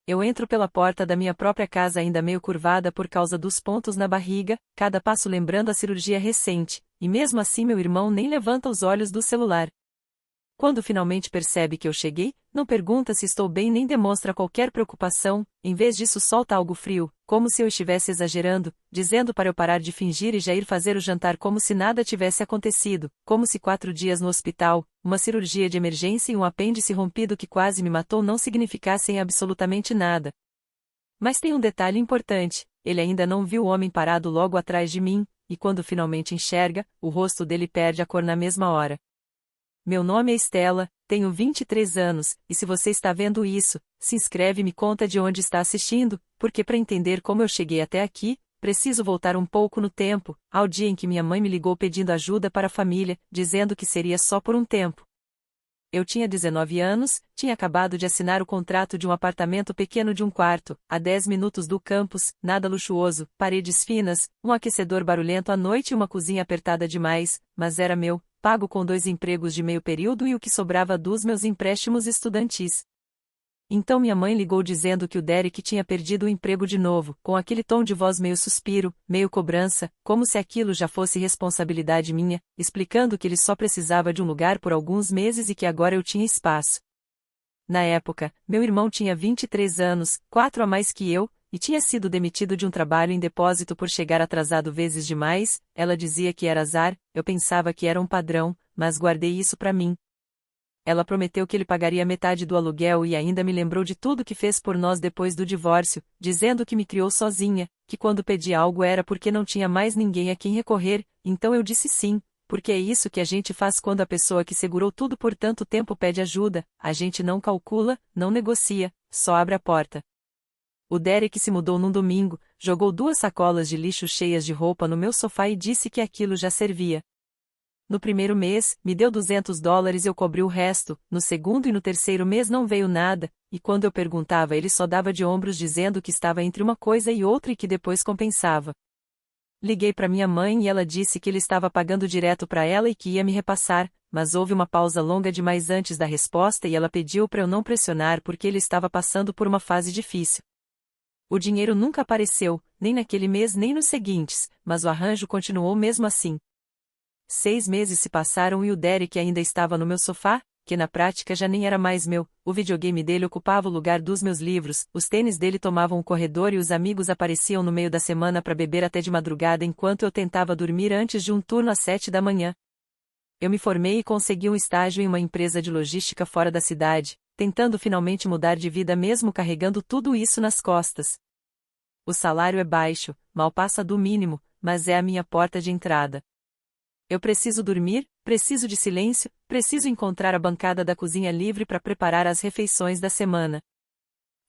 Eu entro pela porta da minha própria casa ainda meio curvada por causa dos pontos na barriga, cada passo lembrando a cirurgia recente, e mesmo assim meu irmão nem levanta os olhos do celular. Quando finalmente percebe que eu cheguei, não pergunta se estou bem nem demonstra qualquer preocupação, em vez disso solta algo frio, como se eu estivesse exagerando, dizendo para eu parar de fingir e já ir fazer o jantar como se nada tivesse acontecido, como se 4 dias no hospital, uma cirurgia de emergência e um apêndice rompido que quase me matou não significassem absolutamente nada. Mas tem um detalhe importante, ele ainda não viu o homem parado logo atrás de mim, e quando finalmente enxerga, o rosto dele perde a cor na mesma hora. Meu nome é Estela, tenho 23 anos, e se você está vendo isso, se inscreve e me conta de onde está assistindo, porque para entender como eu cheguei até aqui, preciso voltar um pouco no tempo, ao dia em que minha mãe me ligou pedindo ajuda para a família, dizendo que seria só por um tempo. Eu tinha 19 anos, tinha acabado de assinar o contrato de um apartamento pequeno de um quarto, a 10 minutos do campus, nada luxuoso, paredes finas, um aquecedor barulhento à noite e uma cozinha apertada demais, mas era meu, pago com 2 empregos de meio período e o que sobrava dos meus empréstimos estudantis. Então minha mãe ligou dizendo que o Derek tinha perdido o emprego de novo, com aquele tom de voz meio suspiro, meio cobrança, como se aquilo já fosse responsabilidade minha, explicando que ele só precisava de um lugar por alguns meses e que agora eu tinha espaço. Na época, meu irmão tinha 23 anos, 4 a mais que eu, e tinha sido demitido de um trabalho em depósito por chegar atrasado vezes demais. Ela dizia que era azar, eu pensava que era um padrão, mas guardei isso pra mim. Ela prometeu que ele pagaria metade do aluguel e ainda me lembrou de tudo que fez por nós depois do divórcio, dizendo que me criou sozinha, que quando pedi algo era porque não tinha mais ninguém a quem recorrer, então eu disse sim, porque é isso que a gente faz quando a pessoa que segurou tudo por tanto tempo pede ajuda, a gente não calcula, não negocia, só abre a porta. O Derek se mudou num domingo, jogou 2 sacolas de lixo cheias de roupa no meu sofá e disse que aquilo já servia. No primeiro mês, me deu $200 e eu cobri o resto, no segundo e no terceiro mês não veio nada, e quando eu perguntava ele só dava de ombros dizendo que estava entre uma coisa e outra e que depois compensava. Liguei para minha mãe e ela disse que ele estava pagando direto para ela e que ia me repassar, mas houve uma pausa longa demais antes da resposta e ela pediu para eu não pressionar porque ele estava passando por uma fase difícil. O dinheiro nunca apareceu, nem naquele mês nem nos seguintes, mas o arranjo continuou mesmo assim. 6 meses se passaram e o Derek ainda estava no meu sofá, que na prática já nem era mais meu, o videogame dele ocupava o lugar dos meus livros, os tênis dele tomavam o corredor e os amigos apareciam no meio da semana para beber até de madrugada enquanto eu tentava dormir antes de um turno às 7 da manhã. Eu me formei e consegui um estágio em uma empresa de logística fora da cidade, tentando finalmente mudar de vida mesmo carregando tudo isso nas costas. O salário é baixo, mal passa do mínimo, mas é a minha porta de entrada. Eu preciso dormir, preciso de silêncio, preciso encontrar a bancada da cozinha livre para preparar as refeições da semana.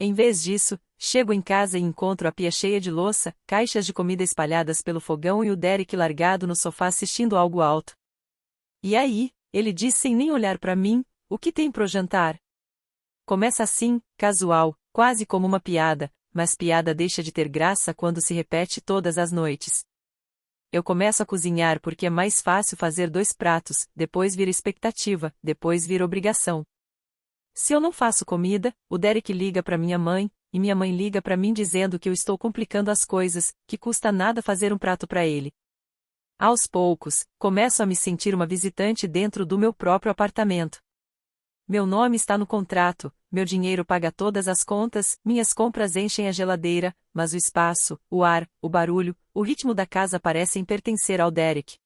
Em vez disso, chego em casa e encontro a pia cheia de louça, caixas de comida espalhadas pelo fogão e o Derek largado no sofá assistindo algo alto. E aí, ele diz sem nem olhar para mim, o que tem pro jantar? Começa assim, casual, quase como uma piada, mas piada deixa de ter graça quando se repete todas as noites. Eu começo a cozinhar porque é mais fácil fazer 2 pratos, depois vira expectativa, depois vira obrigação. Se eu não faço comida, o Derek liga para minha mãe, e minha mãe liga para mim dizendo que eu estou complicando as coisas, que custa nada fazer um prato para ele. Aos poucos, começo a me sentir uma visitante dentro do meu próprio apartamento. Meu nome está no contrato, meu dinheiro paga todas as contas, minhas compras enchem a geladeira, mas o espaço, o ar, o barulho, o ritmo da casa parecem pertencer ao Derek.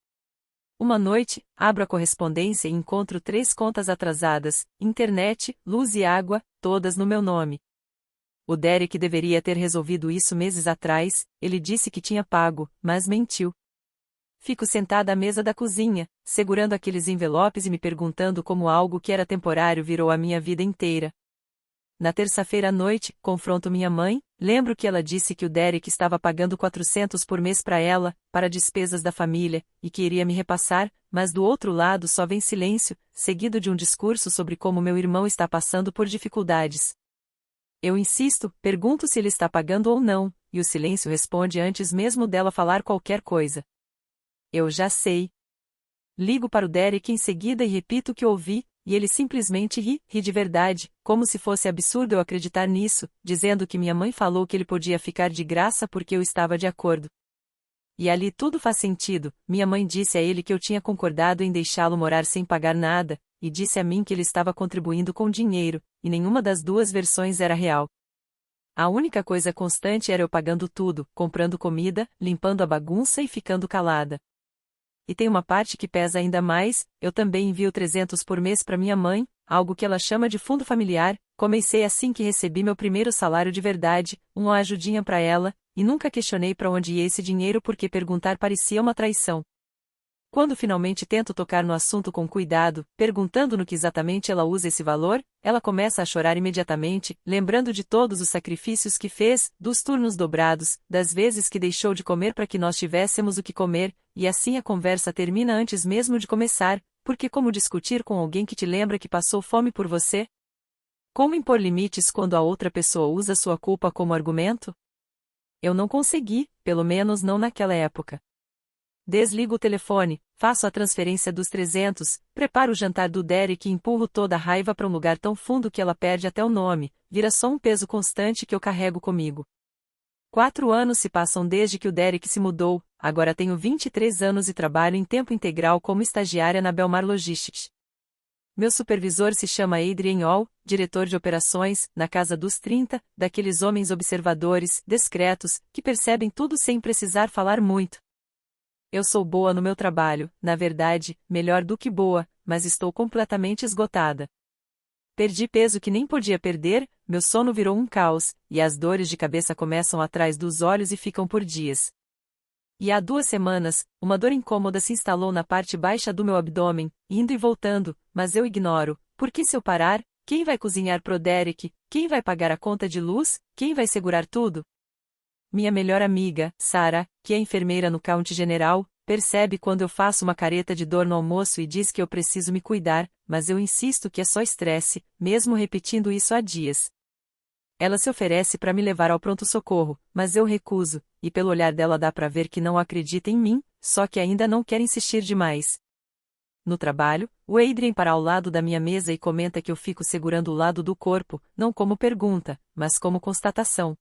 Uma noite, abro a correspondência e encontro 3 contas atrasadas, internet, luz e água, todas no meu nome. O Derek deveria ter resolvido isso meses atrás, ele disse que tinha pago, mas mentiu. Fico sentada à mesa da cozinha, segurando aqueles envelopes e me perguntando como algo que era temporário virou a minha vida inteira. Na terça-feira à noite, confronto minha mãe, lembro que ela disse que o Derek estava pagando 400 por mês para ela, para despesas da família, e que iria me repassar, mas do outro lado só vem silêncio, seguido de um discurso sobre como meu irmão está passando por dificuldades. Eu insisto, pergunto se ele está pagando ou não, e o silêncio responde antes mesmo dela falar qualquer coisa. Eu já sei. Ligo para o Derek em seguida e repito o que ouvi, e ele simplesmente ri de verdade, como se fosse absurdo eu acreditar nisso, dizendo que minha mãe falou que ele podia ficar de graça porque eu estava de acordo. E ali tudo faz sentido, minha mãe disse a ele que eu tinha concordado em deixá-lo morar sem pagar nada, e disse a mim que ele estava contribuindo com dinheiro, e nenhuma das duas versões era real. A única coisa constante era eu pagando tudo, comprando comida, limpando a bagunça e ficando calada. E tem uma parte que pesa ainda mais, eu também envio 300 por mês para minha mãe, algo que ela chama de fundo familiar, comecei assim que recebi meu primeiro salário de verdade, uma ajudinha para ela, e nunca questionei para onde ia esse dinheiro porque perguntar parecia uma traição. Quando finalmente tento tocar no assunto com cuidado, perguntando no que exatamente ela usa esse valor, ela começa a chorar imediatamente, lembrando de todos os sacrifícios que fez, dos turnos dobrados, das vezes que deixou de comer para que nós tivéssemos o que comer, e assim a conversa termina antes mesmo de começar, porque como discutir com alguém que te lembra que passou fome por você? Como impor limites quando a outra pessoa usa sua culpa como argumento? Eu não consegui, pelo menos não naquela época. Desligo o telefone, faço a transferência dos 300, preparo o jantar do Derek e empurro toda a raiva para um lugar tão fundo que ela perde até o nome, vira só um peso constante que eu carrego comigo. 4 anos se passam desde que o Derek se mudou, agora tenho 23 anos e trabalho em tempo integral como estagiária na Belmar Logistics. Meu supervisor se chama Adrian Hall, diretor de operações, na casa dos 30, daqueles homens observadores, discretos, que percebem tudo sem precisar falar muito. Eu sou boa no meu trabalho, na verdade, melhor do que boa, mas estou completamente esgotada. Perdi peso que nem podia perder, meu sono virou um caos, e as dores de cabeça começam atrás dos olhos e ficam por dias. E há 2 semanas, uma dor incômoda se instalou na parte baixa do meu abdômen, indo e voltando, mas eu ignoro, porque se eu parar, quem vai cozinhar pro Derek, quem vai pagar a conta de luz, quem vai segurar tudo? Minha melhor amiga, Sarah, que é enfermeira no County General, percebe quando eu faço uma careta de dor no almoço e diz que eu preciso me cuidar, mas eu insisto que é só estresse, mesmo repetindo isso há dias. Ela se oferece para me levar ao pronto-socorro, mas eu recuso, e pelo olhar dela dá para ver que não acredita em mim, só que ainda não quer insistir demais. No trabalho, o Adrian para ao lado da minha mesa e comenta que eu fico segurando o lado do corpo, não como pergunta, mas como constatação.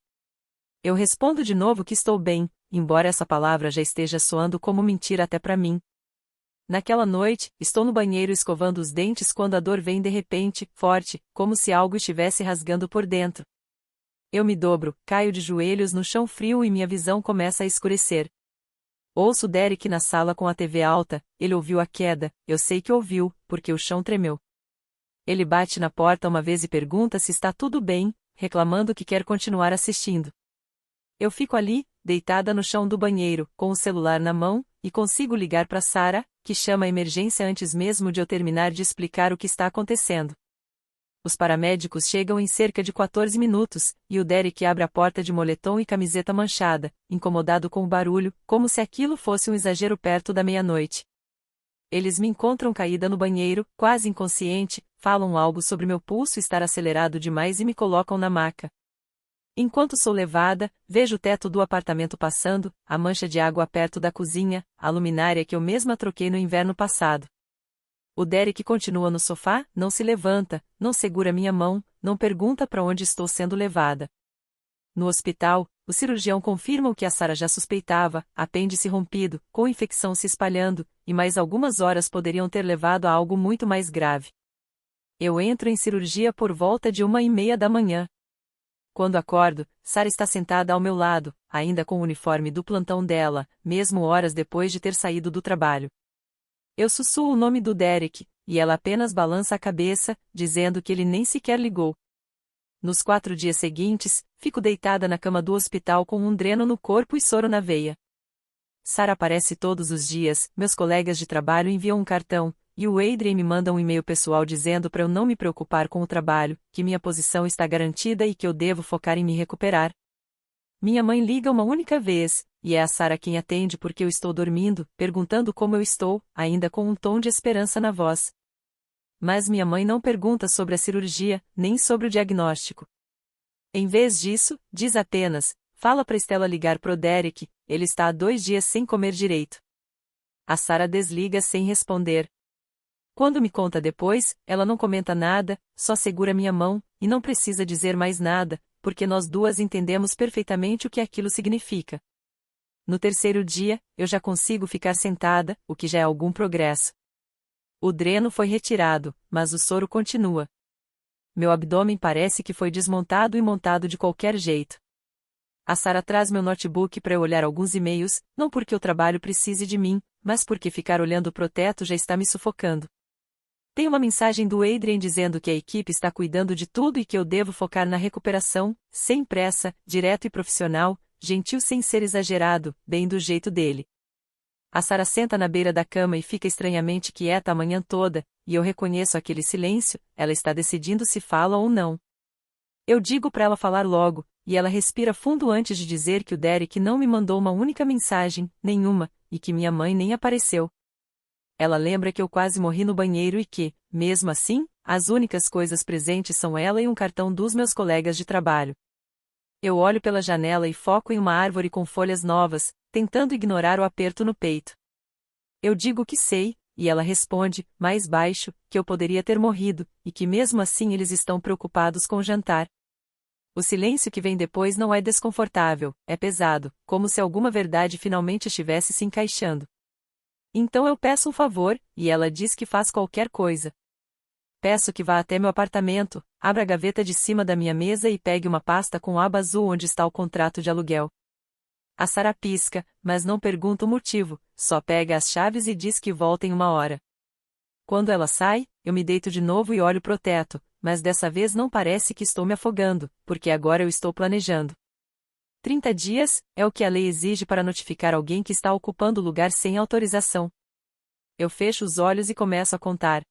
Eu respondo de novo que estou bem, embora essa palavra já esteja soando como mentira até para mim. Naquela noite, estou no banheiro escovando os dentes quando a dor vem de repente, forte, como se algo estivesse rasgando por dentro. Eu me dobro, caio de joelhos no chão frio e minha visão começa a escurecer. Ouço Derek na sala com a TV alta, ele ouviu a queda, eu sei que ouviu, porque o chão tremeu. Ele bate na porta uma vez e pergunta se está tudo bem, reclamando que quer continuar assistindo. Eu fico ali, deitada no chão do banheiro, com o celular na mão, e consigo ligar para Sarah, que chama a emergência antes mesmo de eu terminar de explicar o que está acontecendo. Os paramédicos chegam em cerca de 14 minutos, e o Derek abre a porta de moletom e camiseta manchada, incomodado com o barulho, como se aquilo fosse um exagero perto da meia-noite. Eles me encontram caída no banheiro, quase inconsciente, falam algo sobre meu pulso estar acelerado demais e me colocam na maca. Enquanto sou levada, vejo o teto do apartamento passando, a mancha de água perto da cozinha, a luminária que eu mesma troquei no inverno passado. O Derek continua no sofá, não se levanta, não segura minha mão, não pergunta para onde estou sendo levada. No hospital, o cirurgião confirma o que a Sarah já suspeitava, apêndice rompido, com infecção se espalhando, e mais algumas horas poderiam ter levado a algo muito mais grave. Eu entro em cirurgia por volta de 1h30 da manhã. Quando acordo, Sarah está sentada ao meu lado, ainda com o uniforme do plantão dela, mesmo horas depois de ter saído do trabalho. Eu sussurro o nome do Derek, e ela apenas balança a cabeça, dizendo que ele nem sequer ligou. Nos 4 dias seguintes, fico deitada na cama do hospital com um dreno no corpo e soro na veia. Sarah aparece todos os dias, meus colegas de trabalho enviam um cartão, e o Adrian me manda um e-mail pessoal dizendo para eu não me preocupar com o trabalho, que minha posição está garantida e que eu devo focar em me recuperar. Minha mãe liga uma única vez, e é a Sarah quem atende porque eu estou dormindo, perguntando como eu estou, ainda com um tom de esperança na voz. Mas minha mãe não pergunta sobre a cirurgia, nem sobre o diagnóstico. Em vez disso, diz apenas, fala para Stella ligar pro Derek, ele está há 2 dias sem comer direito. A Sarah desliga sem responder. Quando me conta depois, ela não comenta nada, só segura minha mão, e não precisa dizer mais nada, porque nós duas entendemos perfeitamente o que aquilo significa. No terceiro dia, eu já consigo ficar sentada, o que já é algum progresso. O dreno foi retirado, mas o soro continua. Meu abdômen parece que foi desmontado e montado de qualquer jeito. A Sara traz meu notebook para eu olhar alguns e-mails, não porque o trabalho precise de mim, mas porque ficar olhando pro teto já está me sufocando. Tem uma mensagem do Adrian dizendo que a equipe está cuidando de tudo e que eu devo focar na recuperação, sem pressa, direto e profissional, gentil sem ser exagerado, bem do jeito dele. A Sara senta na beira da cama e fica estranhamente quieta a manhã toda, e eu reconheço aquele silêncio, ela está decidindo se fala ou não. Eu digo para ela falar logo, e ela respira fundo antes de dizer que o Derek não me mandou uma única mensagem, nenhuma, e que minha mãe nem apareceu. Ela lembra que eu quase morri no banheiro e que, mesmo assim, as únicas coisas presentes são ela e um cartão dos meus colegas de trabalho. Eu olho pela janela e foco em uma árvore com folhas novas, tentando ignorar o aperto no peito. Eu digo que sei, e ela responde, mais baixo, que eu poderia ter morrido, e que mesmo assim eles estão preocupados com o jantar. O silêncio que vem depois não é desconfortável, é pesado, como se alguma verdade finalmente estivesse se encaixando. Então eu peço um favor, e ela diz que faz qualquer coisa. Peço que vá até meu apartamento, abra a gaveta de cima da minha mesa e pegue uma pasta com aba azul onde está o contrato de aluguel. A Sara pisca, mas não pergunta o motivo, só pega as chaves e diz que volta em 1 hora. Quando ela sai, eu me deito de novo e olho pro teto, mas dessa vez não parece que estou me afogando, porque agora eu estou planejando. 30 dias, é o que a lei exige para notificar alguém que está ocupando o lugar sem autorização. Eu fecho os olhos e começo a contar.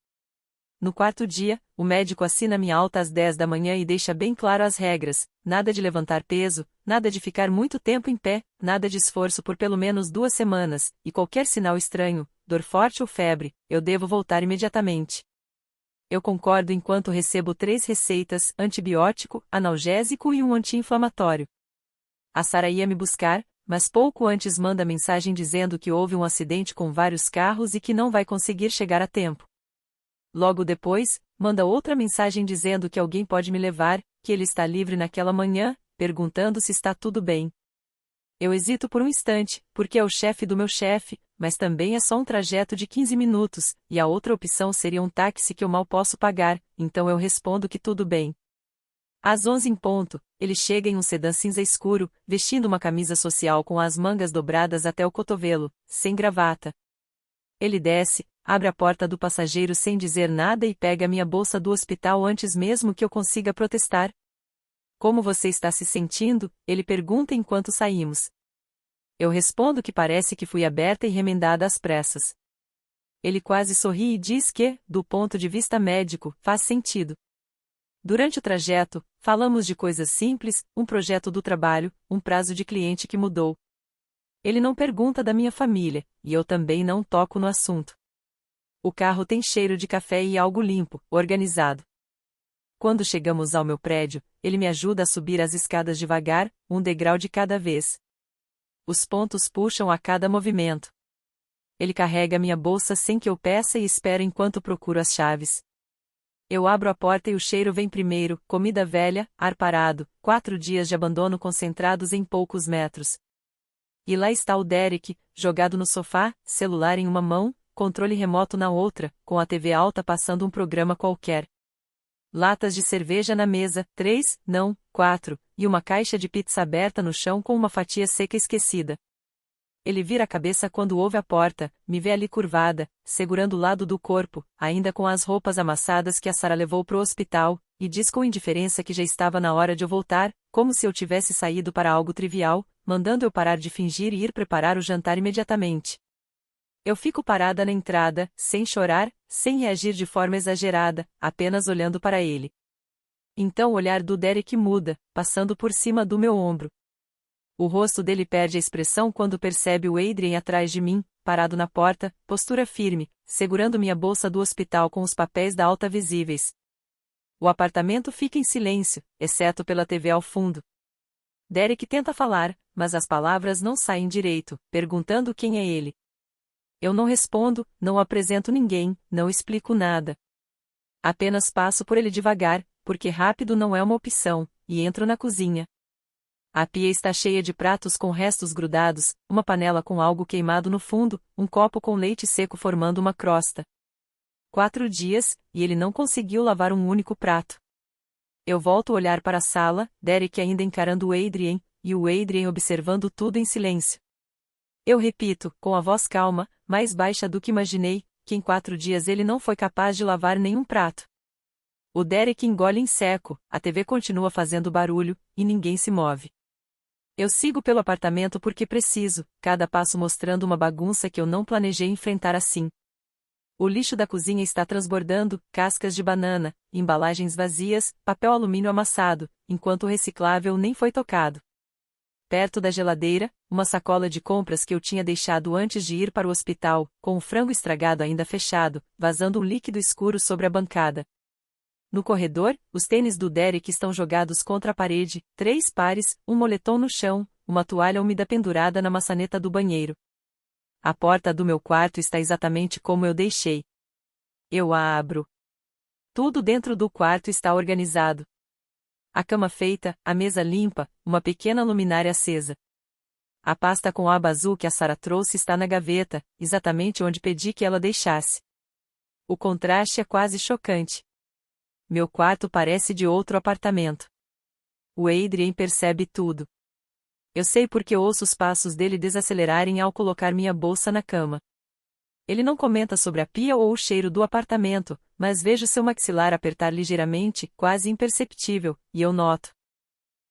No 4º dia, o médico assina minha alta às 10 da manhã e deixa bem claro as regras, nada de levantar peso, nada de ficar muito tempo em pé, nada de esforço por pelo menos 2 semanas, e qualquer sinal estranho, dor forte ou febre, eu devo voltar imediatamente. Eu concordo enquanto recebo 3 receitas, antibiótico, analgésico e um anti-inflamatório. A Sara ia me buscar, mas pouco antes manda mensagem dizendo que houve um acidente com vários carros e que não vai conseguir chegar a tempo. Logo depois, manda outra mensagem dizendo que alguém pode me levar, que ele está livre naquela manhã, perguntando se está tudo bem. Eu hesito por um instante, porque é o chefe do meu chefe, mas também é só um trajeto de 15 minutos, e a outra opção seria um táxi que eu mal posso pagar, então eu respondo que tudo bem. Às 11 em ponto, ele chega em um sedã cinza escuro, vestindo uma camisa social com as mangas dobradas até o cotovelo, sem gravata. Ele desce, abre a porta do passageiro sem dizer nada e pega minha bolsa do hospital antes mesmo que eu consiga protestar. Como você está se sentindo? Ele pergunta enquanto saímos. Eu respondo que parece que fui aberta e remendada às pressas. Ele quase sorri e diz que, do ponto de vista médico, faz sentido. Durante o trajeto, falamos de coisas simples, um projeto do trabalho, um prazo de cliente que mudou. Ele não pergunta da minha família, e eu também não toco no assunto. O carro tem cheiro de café e algo limpo, organizado. Quando chegamos ao meu prédio, ele me ajuda a subir as escadas devagar, um degrau de cada vez. Os pontos puxam a cada movimento. Ele carrega minha bolsa sem que eu peça e espera enquanto procuro as chaves. Eu abro a porta e o cheiro vem primeiro, comida velha, ar parado, 4 dias de abandono concentrados em poucos metros. E lá está o Derek, jogado no sofá, celular em uma mão, controle remoto na outra, com a TV alta passando um programa qualquer. Latas de cerveja na mesa, 3, não, 4, e uma caixa de pizza aberta no chão com uma fatia seca esquecida. Ele vira a cabeça quando ouve a porta, me vê ali curvada, segurando o lado do corpo, ainda com as roupas amassadas que a Sara levou pro hospital, e diz com indiferença que já estava na hora de eu voltar, como se eu tivesse saído para algo trivial, mandando eu parar de fingir e ir preparar o jantar imediatamente. Eu fico parada na entrada, sem chorar, sem reagir de forma exagerada, apenas olhando para ele. Então o olhar do Derek muda, passando por cima do meu ombro. O rosto dele perde a expressão quando percebe o Adrian atrás de mim, parado na porta, postura firme, segurando minha bolsa do hospital com os papéis da alta visíveis. O apartamento fica em silêncio, exceto pela TV ao fundo. Derek tenta falar, mas as palavras não saem direito, perguntando quem é ele. Eu não respondo, não apresento ninguém, não explico nada. Apenas passo por ele devagar, porque rápido não é uma opção, e entro na cozinha. A pia está cheia de pratos com restos grudados, uma panela com algo queimado no fundo, um copo com leite seco formando uma crosta. 4 dias, e ele não conseguiu lavar um único prato. Eu volto a olhar para a sala, Derek ainda encarando o Adrien, e o Adrien observando tudo em silêncio. Eu repito, com a voz calma, mais baixa do que imaginei, que em 4 dias ele não foi capaz de lavar nenhum prato. O Derek engole em seco, a TV continua fazendo barulho, e ninguém se move. Eu sigo pelo apartamento porque preciso, cada passo mostrando uma bagunça que eu não planejei enfrentar assim. O lixo da cozinha está transbordando, cascas de banana, embalagens vazias, papel alumínio amassado, enquanto o reciclável nem foi tocado. Perto da geladeira, uma sacola de compras que eu tinha deixado antes de ir para o hospital, com o frango estragado ainda fechado, vazando um líquido escuro sobre a bancada. No corredor, os tênis do Derek estão jogados contra a parede, 3 pares, um moletom no chão, uma toalha úmida pendurada na maçaneta do banheiro. A porta do meu quarto está exatamente como eu deixei. Eu a abro. Tudo dentro do quarto está organizado. A cama feita, a mesa limpa, uma pequena luminária acesa. A pasta com aba azul que a Sarah trouxe está na gaveta, exatamente onde pedi que ela deixasse. O contraste é quase chocante. Meu quarto parece de outro apartamento. O Adrien percebe tudo. Eu sei porque ouço os passos dele desacelerarem ao colocar minha bolsa na cama. Ele não comenta sobre a pia ou o cheiro do apartamento, mas vejo seu maxilar apertar ligeiramente, quase imperceptível, e eu noto.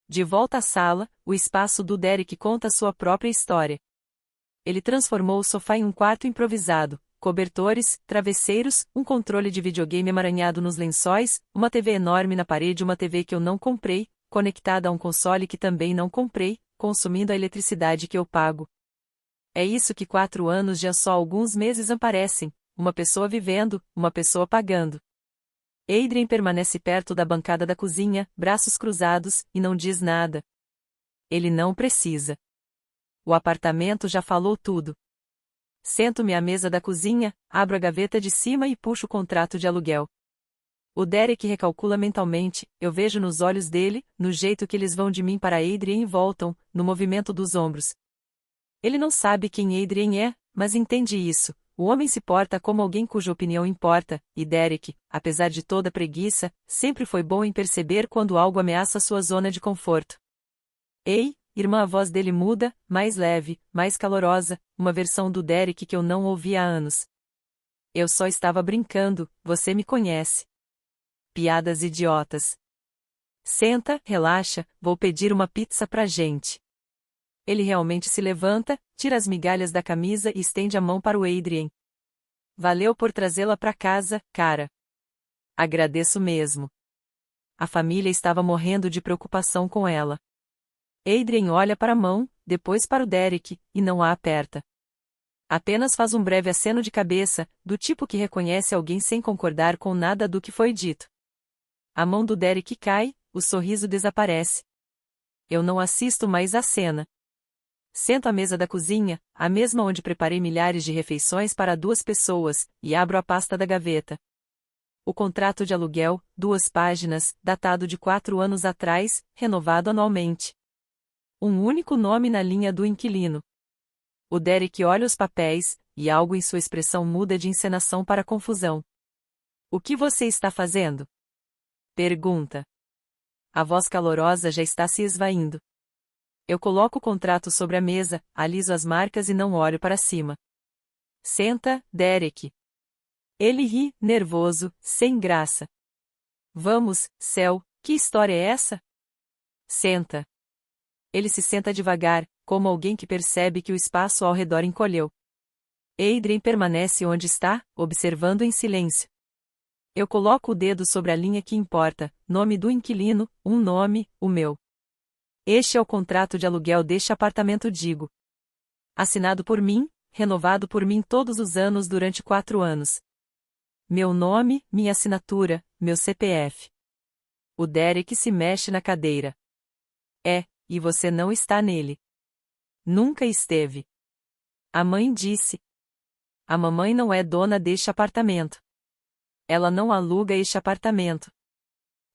De volta à sala, o espaço do Derek conta sua própria história. Ele transformou o sofá em um quarto improvisado, cobertores, travesseiros, um controle de videogame emaranhado nos lençóis, uma TV enorme na parede, uma TV que eu não comprei, conectada a um console que também não comprei, consumindo a eletricidade que eu pago. É isso que 4 anos de só alguns meses aparecem, uma pessoa vivendo, uma pessoa pagando. Adrien permanece perto da bancada da cozinha, braços cruzados, e não diz nada. Ele não precisa. O apartamento já falou tudo. Sento-me à mesa da cozinha, abro a gaveta de cima e puxo o contrato de aluguel. O Derek recalcula mentalmente, eu vejo nos olhos dele, no jeito que eles vão de mim para Adrien e voltam, no movimento dos ombros. Ele não sabe quem Adrien é, mas entende isso. O homem se porta como alguém cuja opinião importa, e Derek, apesar de toda preguiça, sempre foi bom em perceber quando algo ameaça sua zona de conforto. Ei, irmã, a voz dele muda, mais leve, mais calorosa, uma versão do Derek que eu não ouvi há anos. Eu só estava brincando, você me conhece. Piadas idiotas. Senta, relaxa, vou pedir uma pizza pra gente. Ele realmente se levanta, tira as migalhas da camisa e estende a mão para o Adrien. Valeu por trazê-la para casa, cara. Agradeço mesmo. A família estava morrendo de preocupação com ela. Adrien olha para a mão, depois para o Derek, e não a aperta. Apenas faz um breve aceno de cabeça, do tipo que reconhece alguém sem concordar com nada do que foi dito. A mão do Derek cai, o sorriso desaparece. Eu não assisto mais à cena. Sento à mesa da cozinha, a mesma onde preparei milhares de refeições para 2 pessoas, e abro a pasta da gaveta. O contrato de aluguel, 2 páginas, datado de 4 anos atrás, renovado anualmente. Um único nome na linha do inquilino. O Derek olha os papéis, e algo em sua expressão muda de encenação para confusão. O que você está fazendo? Pergunta. A voz calorosa já está se esvaindo. Eu coloco o contrato sobre a mesa, aliso as marcas e não olho para cima. Senta, Derek. Ele ri, nervoso, sem graça. Vamos, céu, que história é essa? Senta. Ele se senta devagar, como alguém que percebe que o espaço ao redor encolheu. Adrien permanece onde está, observando em silêncio. Eu coloco o dedo sobre a linha que importa, nome do inquilino, um nome, o meu. Este é o contrato de aluguel deste apartamento, digo. Assinado por mim, renovado por mim todos os anos durante 4 anos. Meu nome, minha assinatura, meu CPF. O Derek se mexe na cadeira. E você não está nele. Nunca esteve. A mãe disse. A mamãe não é dona deste apartamento. Ela não aluga este apartamento.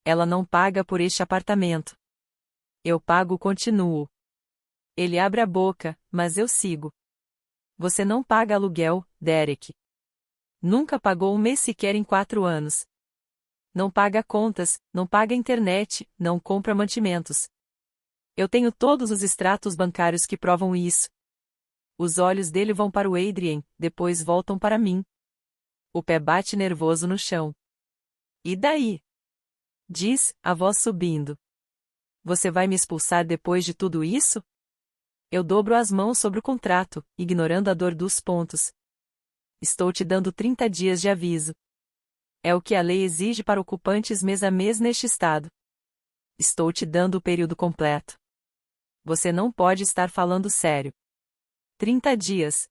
Ela não paga por este apartamento. Eu pago, continuo. Ele abre a boca, mas eu sigo. Você não paga aluguel, Derek. Nunca pagou um mês sequer em 4 anos. Não paga contas, não paga internet, não compra mantimentos. Eu tenho todos os extratos bancários que provam isso. Os olhos dele vão para o Adrien, depois voltam para mim. O pé bate nervoso no chão. E daí? Diz, a voz subindo. Você vai me expulsar depois de tudo isso? Eu dobro as mãos sobre o contrato, ignorando a dor dos pontos. Estou te dando 30 dias de aviso. É o que a lei exige para ocupantes mês a mês neste estado. Estou te dando o período completo. Você não pode estar falando sério. 30 dias.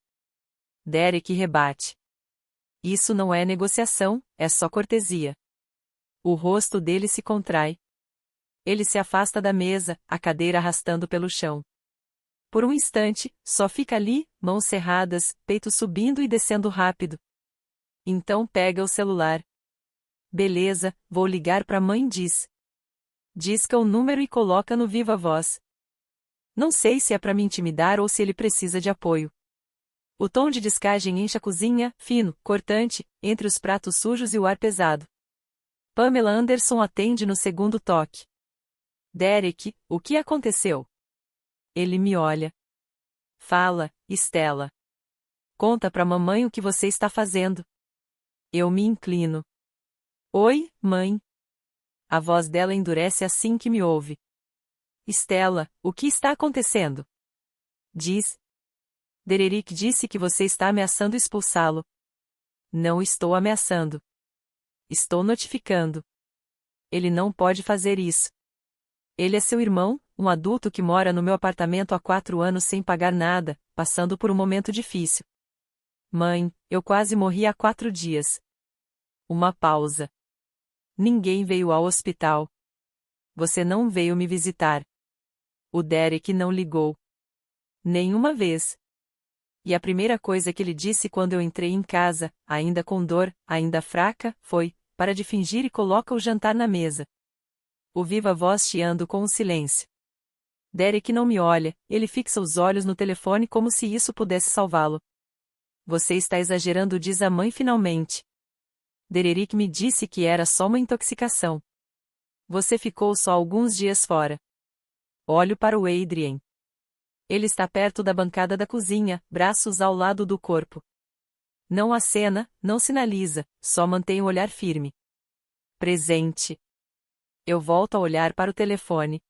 Derek rebate. Isso não é negociação, é só cortesia. O rosto dele se contrai. Ele se afasta da mesa, a cadeira arrastando pelo chão. Por um instante, só fica ali, mãos cerradas, peito subindo e descendo rápido. Então pega o celular. Beleza, vou ligar pra mãe, diz. Disca o número e coloca no viva voz. Não sei se é pra me intimidar ou se ele precisa de apoio. O tom de descagem enche a cozinha, fino, cortante, entre os pratos sujos e o ar pesado. Pamela Anderson atende no segundo toque. Derek, o que aconteceu? Ele me olha. Fala, Stella. Conta pra mamãe o que você está fazendo. Eu me inclino. Oi, mãe. A voz dela endurece assim que me ouve. Stella, o que está acontecendo? Diz. Derek disse que você está ameaçando expulsá-lo. Não estou ameaçando. Estou notificando. Ele não pode fazer isso. Ele é seu irmão, um adulto que mora no meu apartamento há 4 anos sem pagar nada, passando por um momento difícil. Mãe, eu quase morri há 4 dias. Uma pausa. Ninguém veio ao hospital. Você não veio me visitar. O Derek não ligou. Nenhuma vez. E a primeira coisa que ele disse quando eu entrei em casa, ainda com dor, ainda fraca, foi: para de fingir e coloca o jantar na mesa. O viva voz chiando com o silêncio. Derek não me olha, ele fixa os olhos no telefone como se isso pudesse salvá-lo. Você está exagerando, diz a mãe finalmente. Derek me disse que era só uma intoxicação. Você ficou só alguns dias fora. Olho para o Adrien. Ele está perto da bancada da cozinha, braços ao lado do corpo. Não acena, não sinaliza, só mantém o olhar firme. Presente. Eu volto a olhar para o telefone.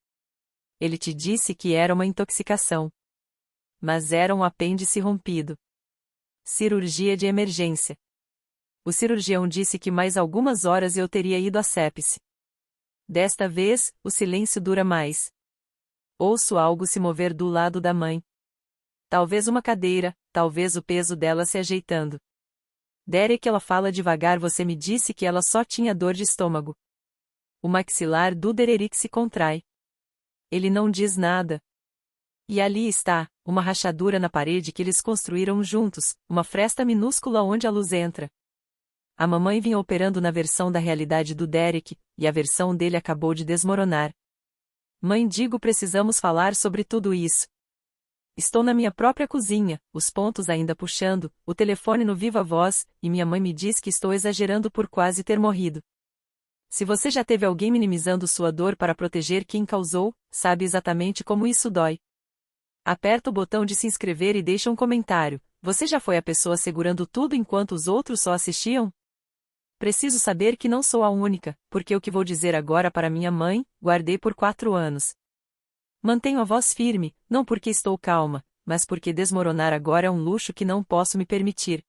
Ele te disse que era uma intoxicação. Mas era um apêndice rompido. Cirurgia de emergência. O cirurgião disse que mais algumas horas eu teria ido à sepse. Desta vez, o silêncio dura mais. Ouço algo se mover do lado da mãe. Talvez uma cadeira, talvez o peso dela se ajeitando. Derek, ela fala devagar, você me disse que ela só tinha dor de estômago. O maxilar do Derek se contrai. Ele não diz nada. E ali está, uma rachadura na parede que eles construíram juntos, uma fresta minúscula onde a luz entra. A mamãe vinha operando na versão da realidade do Derek, e a versão dele acabou de desmoronar. Mãe, digo, precisamos falar sobre tudo isso. Estou na minha própria cozinha, os pontos ainda puxando, o telefone no viva voz, e minha mãe me diz que estou exagerando por quase ter morrido. Se você já teve alguém minimizando sua dor para proteger quem causou, sabe exatamente como isso dói. Aperta o botão de se inscrever e deixa um comentário. Você já foi a pessoa segurando tudo enquanto os outros só assistiam? Preciso saber que não sou a única, porque o que vou dizer agora para minha mãe, guardei por 4 anos. Mantenho a voz firme, não porque estou calma, mas porque desmoronar agora é um luxo que não posso me permitir.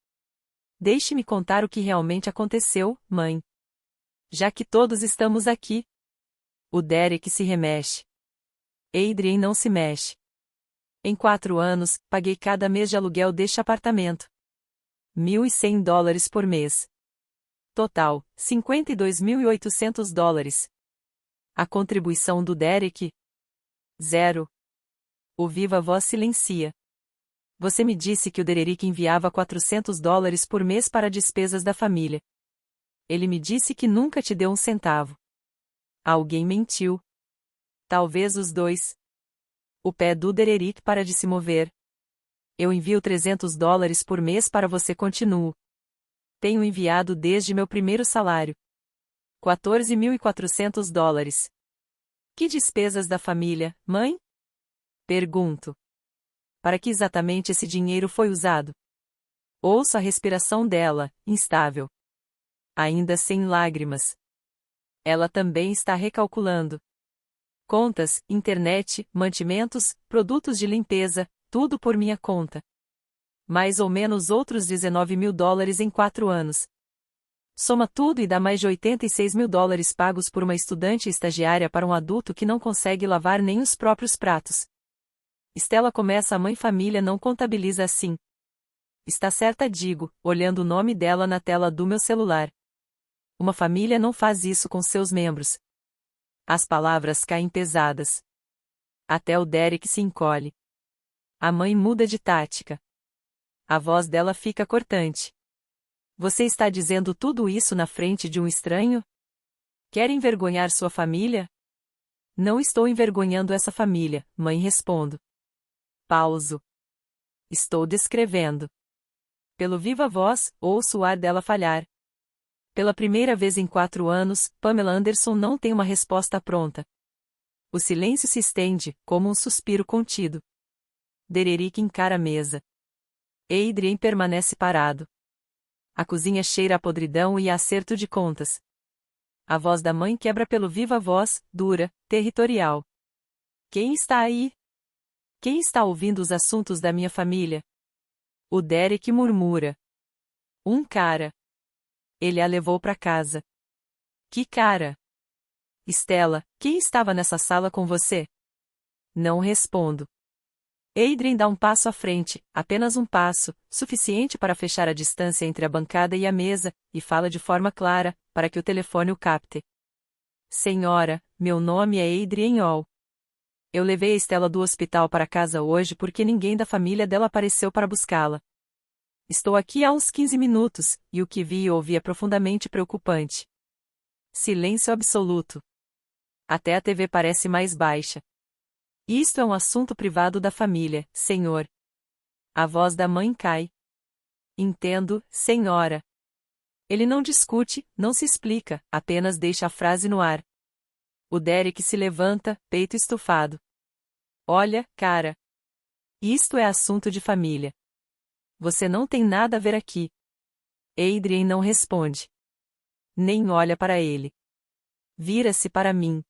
Deixe-me contar o que realmente aconteceu, mãe. Já que todos estamos aqui. O Derek se remexe. Adrien não se mexe. Em 4 anos, paguei cada mês de aluguel deste apartamento. $1.100 por mês. Total, $52.800. A contribuição do Derek? 0. O viva voz silencia. Você me disse que o Dererick enviava $400 por mês para despesas da família. Ele me disse que nunca te deu um centavo. Alguém mentiu. Talvez os dois. O pé do Dererick para de se mover. Eu envio $300 por mês para você. Continuo. Tenho enviado desde meu primeiro salário. $14.400. Que despesas da família, mãe? Pergunto. Para que exatamente esse dinheiro foi usado? Ouço a respiração dela, instável. Ainda sem lágrimas. Ela também está recalculando. Contas, internet, mantimentos, produtos de limpeza, tudo por minha conta. Mais ou menos outros $19.000 em 4 anos. Soma tudo e dá mais de $86.000 pagos por uma estudante estagiária para um adulto que não consegue lavar nem os próprios pratos. Stella começa. A mãe família não contabiliza assim. Está certa, digo, olhando o nome dela na tela do meu celular. Uma família não faz isso com seus membros. As palavras caem pesadas. Até o Derek se encolhe. A mãe muda de tática. A voz dela fica cortante. Você está dizendo tudo isso na frente de um estranho? Quer envergonhar sua família? Não estou envergonhando essa família, mãe, respondo. Pauso. Estou descrevendo. Pelo viva voz, ouço o ar dela falhar. Pela primeira vez em 4 anos, Pamela Anderson não tem uma resposta pronta. O silêncio se estende, como um suspiro contido. Dererick encara a mesa. Adrien permanece parado. A cozinha cheira a podridão e a acerto de contas. A voz da mãe quebra pelo viva voz, dura, territorial. Quem está aí? Quem está ouvindo os assuntos da minha família? O Derek murmura. Um cara. Ele a levou para casa. Que cara? Stella, quem estava nessa sala com você? Não respondo. Adrien dá um passo à frente, apenas um passo, suficiente para fechar a distância entre a bancada e a mesa, e fala de forma clara, para que o telefone o capte. Senhora, meu nome é Adrien Hall. Eu levei a Stella do hospital para casa hoje porque ninguém da família dela apareceu para buscá-la. Estou aqui há uns 15 minutos, e o que vi e ouvi é profundamente preocupante. Silêncio absoluto. Até a TV parece mais baixa. Isto é um assunto privado da família, senhor. A voz da mãe cai. Entendo, senhora. Ele não discute, não se explica, apenas deixa a frase no ar. O Derek se levanta, peito estufado. Olha, cara. Isto é assunto de família. Você não tem nada a ver aqui. Adrien não responde. Nem olha para ele. Vira-se para mim.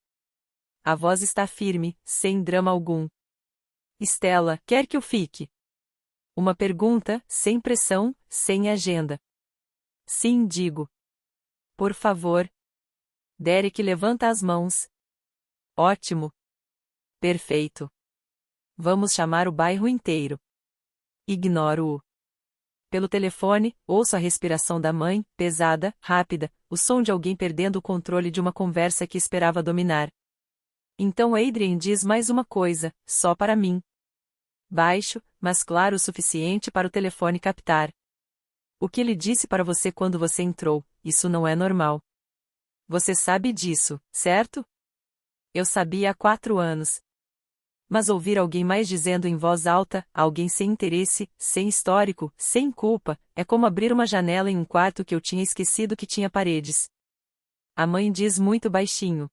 A voz está firme, sem drama algum. Stella, quer que eu fique? Uma pergunta, sem pressão, sem agenda. Sim, digo. Por favor. Derek levanta as mãos. Ótimo. Perfeito. Vamos chamar o bairro inteiro. Ignoro-o. Pelo telefone, ouço a respiração da mãe, pesada, rápida, o som de alguém perdendo o controle de uma conversa que esperava dominar. Então Adrien diz mais uma coisa, só para mim. Baixo, mas claro o suficiente para o telefone captar. O que ele disse para você quando você entrou, isso não é normal. Você sabe disso, certo? Eu sabia há 4 anos. Mas ouvir alguém mais dizendo em voz alta, alguém sem interesse, sem histórico, sem culpa, é como abrir uma janela em um quarto que eu tinha esquecido que tinha paredes. A mãe diz muito baixinho.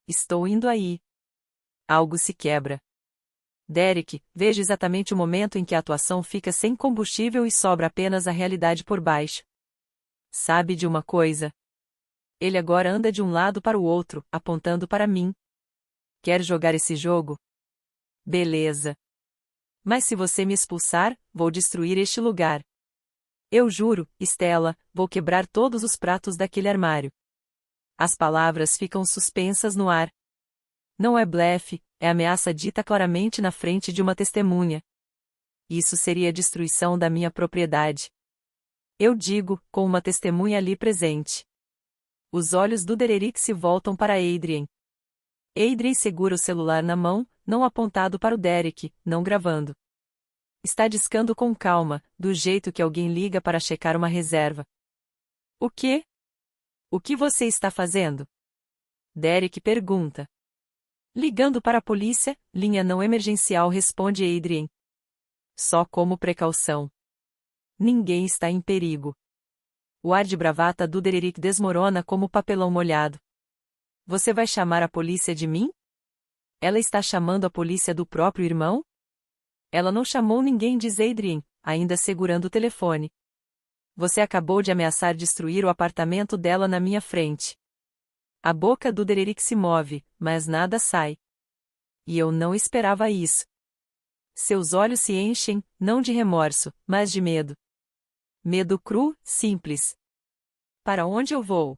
Estou indo aí. Algo se quebra. Derek, vejo exatamente o momento em que a atuação fica sem combustível e sobra apenas a realidade por baixo. Sabe de uma coisa? Ele agora anda de um lado para o outro, apontando para mim. Quer jogar esse jogo? Beleza. Mas se você me expulsar, vou destruir este lugar. Eu juro, Stella, vou quebrar todos os pratos daquele armário. As palavras ficam suspensas no ar. Não é blefe, é ameaça dita claramente na frente de uma testemunha. Isso seria a destruição da minha propriedade. Eu digo, com uma testemunha ali presente. Os olhos do Dererick se voltam para Adrien. Adrien segura o celular na mão, não apontado para o Derek, não gravando. Está discando com calma, do jeito que alguém liga para checar uma reserva. O quê? O que você está fazendo? Derek pergunta. Ligando para a polícia, linha não emergencial, responde Adrien. Só como precaução. Ninguém está em perigo. O ar de bravata do Derek desmorona como papelão molhado. Você vai chamar a polícia de mim? Ela está chamando a polícia do próprio irmão? Ela não chamou ninguém, diz Adrien, ainda segurando o telefone. Você acabou de ameaçar destruir o apartamento dela na minha frente. A boca do Derek se move, mas nada sai. E eu não esperava isso. Seus olhos se enchem, não de remorso, mas de medo. Medo cru, simples. Para onde eu vou?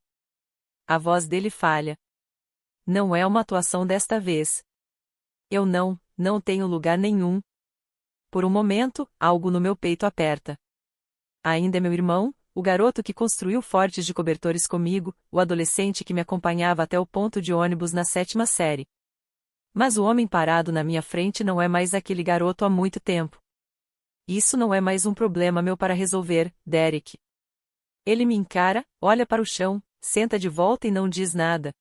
A voz dele falha. Não é uma atuação desta vez. Eu não tenho lugar nenhum. Por um momento, algo no meu peito aperta. Ainda é meu irmão, o garoto que construiu fortes de cobertores comigo, o adolescente que me acompanhava até o ponto de ônibus na 7ª série. Mas o homem parado na minha frente não é mais aquele garoto há muito tempo. Isso não é mais um problema meu para resolver, Derek. Ele me encara, olha para o chão, senta de volta e não diz nada.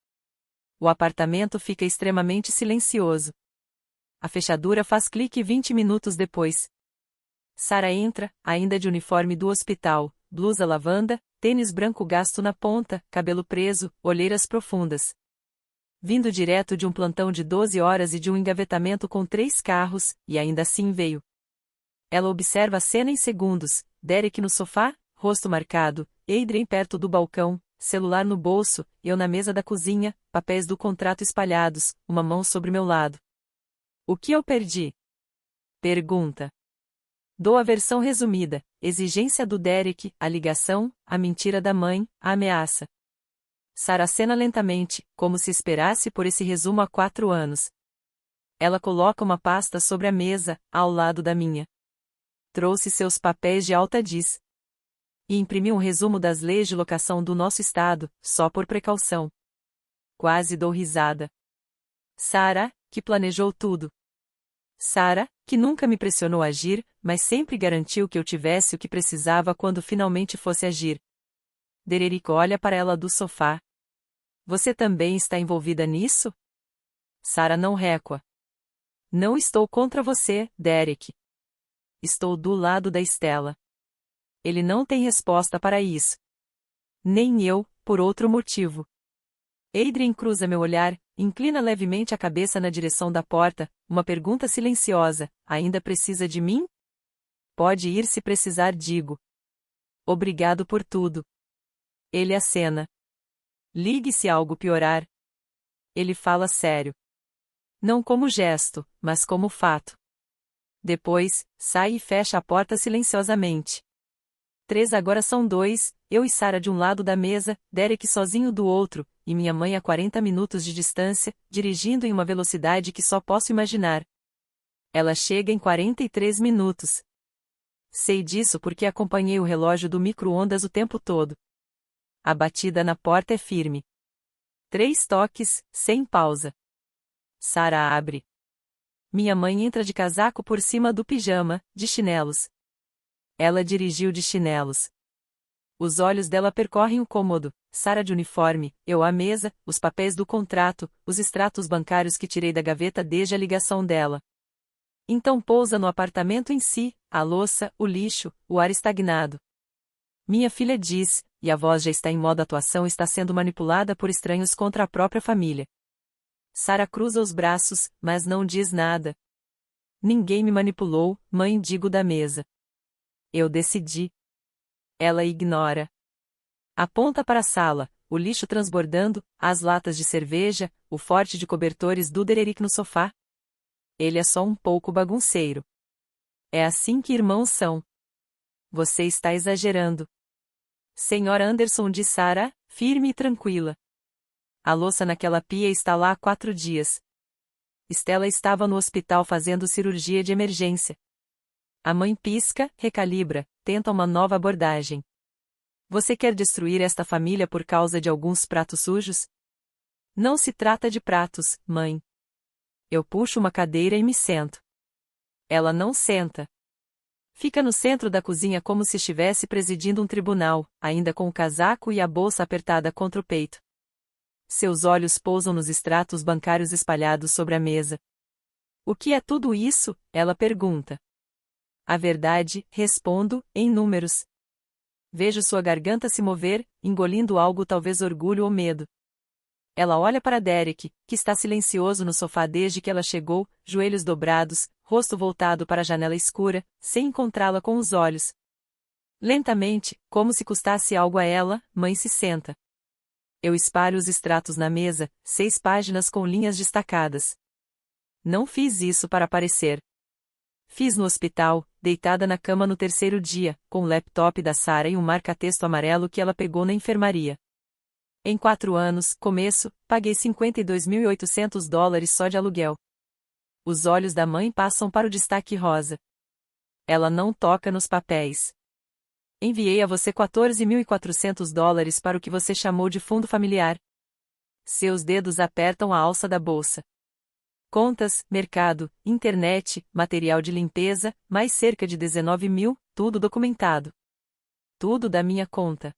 O apartamento fica extremamente silencioso. A fechadura faz clique 20 minutos depois. Sarah entra, ainda de uniforme do hospital, blusa lavanda, tênis branco gasto na ponta, cabelo preso, olheiras profundas. Vindo direto de um plantão de 12 horas e de um engavetamento com 3 carros, e ainda assim veio. Ela observa a cena em segundos, Derek no sofá, rosto marcado, Adrien perto do balcão, celular no bolso, eu na mesa da cozinha, papéis do contrato espalhados, uma mão sobre meu lado. O que eu perdi? Pergunta. Dou a versão resumida, exigência do Derek, a ligação, a mentira da mãe, a ameaça. Sarah acena lentamente, como se esperasse por esse resumo há 4 anos. Ela coloca uma pasta sobre a mesa, ao lado da minha. Trouxe seus papéis de alta diz. E imprimiu um resumo das leis de locação do nosso estado, só por precaução. Quase dou risada. Sarah, que planejou tudo. Sarah, que nunca me pressionou a agir, mas sempre garantiu que eu tivesse o que precisava quando finalmente fosse agir. Derek olha para ela do sofá. Você também está envolvida nisso? Sarah não recua. Não estou contra você, Derek. Estou do lado da Stella. Ele não tem resposta para isso. Nem eu, por outro motivo. Adrien cruza meu olhar, inclina levemente a cabeça na direção da porta, uma pergunta silenciosa, ainda precisa de mim? Pode ir se precisar, digo. Obrigado por tudo. Ele acena. Ligue se algo piorar. Ele fala sério. Não como gesto, mas como fato. Depois, sai e fecha a porta silenciosamente. 3 agora são 2, eu e Sarah de um lado da mesa, Derek sozinho do outro, e minha mãe a 40 minutos de distância, dirigindo em uma velocidade que só posso imaginar. Ela chega em 43 minutos. Sei disso porque acompanhei o relógio do micro-ondas o tempo todo. A batida na porta é firme. 3 toques, sem pausa. Sarah abre. Minha mãe entra de casaco por cima do pijama, de chinelos. Ela dirigiu de chinelos. Os olhos dela percorrem o cômodo, Sarah de uniforme, eu à mesa, os papéis do contrato, os extratos bancários que tirei da gaveta desde a ligação dela. Então pousa no apartamento em si, a louça, o lixo, o ar estagnado. Minha filha diz, e a voz já está em modo atuação, está sendo manipulada por estranhos contra a própria família. Sarah cruza os braços, mas não diz nada. Ninguém me manipulou, mãe, digo da mesa. Eu decidi. Ela ignora. Aponta para a sala, o lixo transbordando, as latas de cerveja, o forte de cobertores do Derek no sofá. Ele é só um pouco bagunceiro. É assim que irmãos são. Você está exagerando. Senhora Anderson, diz Sarah, firme e tranquila. A louça naquela pia está lá há 4 dias. Stella estava no hospital fazendo cirurgia de emergência. A mãe pisca, recalibra, tenta uma nova abordagem. Você quer destruir esta família por causa de alguns pratos sujos? Não se trata de pratos, mãe. Eu puxo uma cadeira e me sento. Ela não senta. Fica no centro da cozinha como se estivesse presidindo um tribunal, ainda com o casaco e a bolsa apertada contra o peito. Seus olhos pousam nos extratos bancários espalhados sobre a mesa. O que é tudo isso? Ela pergunta. A verdade, respondo, em números. Vejo sua garganta se mover, engolindo algo, talvez orgulho ou medo. Ela olha para Derek, que está silencioso no sofá desde que ela chegou, joelhos dobrados, rosto voltado para a janela escura, sem encontrá-la com os olhos. Lentamente, como se custasse algo a ela, mãe se senta. Eu espalho os extratos na mesa, 6 páginas com linhas destacadas. Não fiz isso para aparecer. Fiz no hospital, deitada na cama no 3º dia, com o laptop da Sarah e um marca-texto amarelo que ela pegou na enfermaria. Em 4 anos, paguei $52.800 só de aluguel. Os olhos da mãe passam para o destaque rosa. Ela não toca nos papéis. Enviei a você $14.400 para o que você chamou de fundo familiar. Seus dedos apertam a alça da bolsa. Contas, mercado, internet, material de limpeza, mais cerca de 19 mil, tudo documentado. Tudo da minha conta.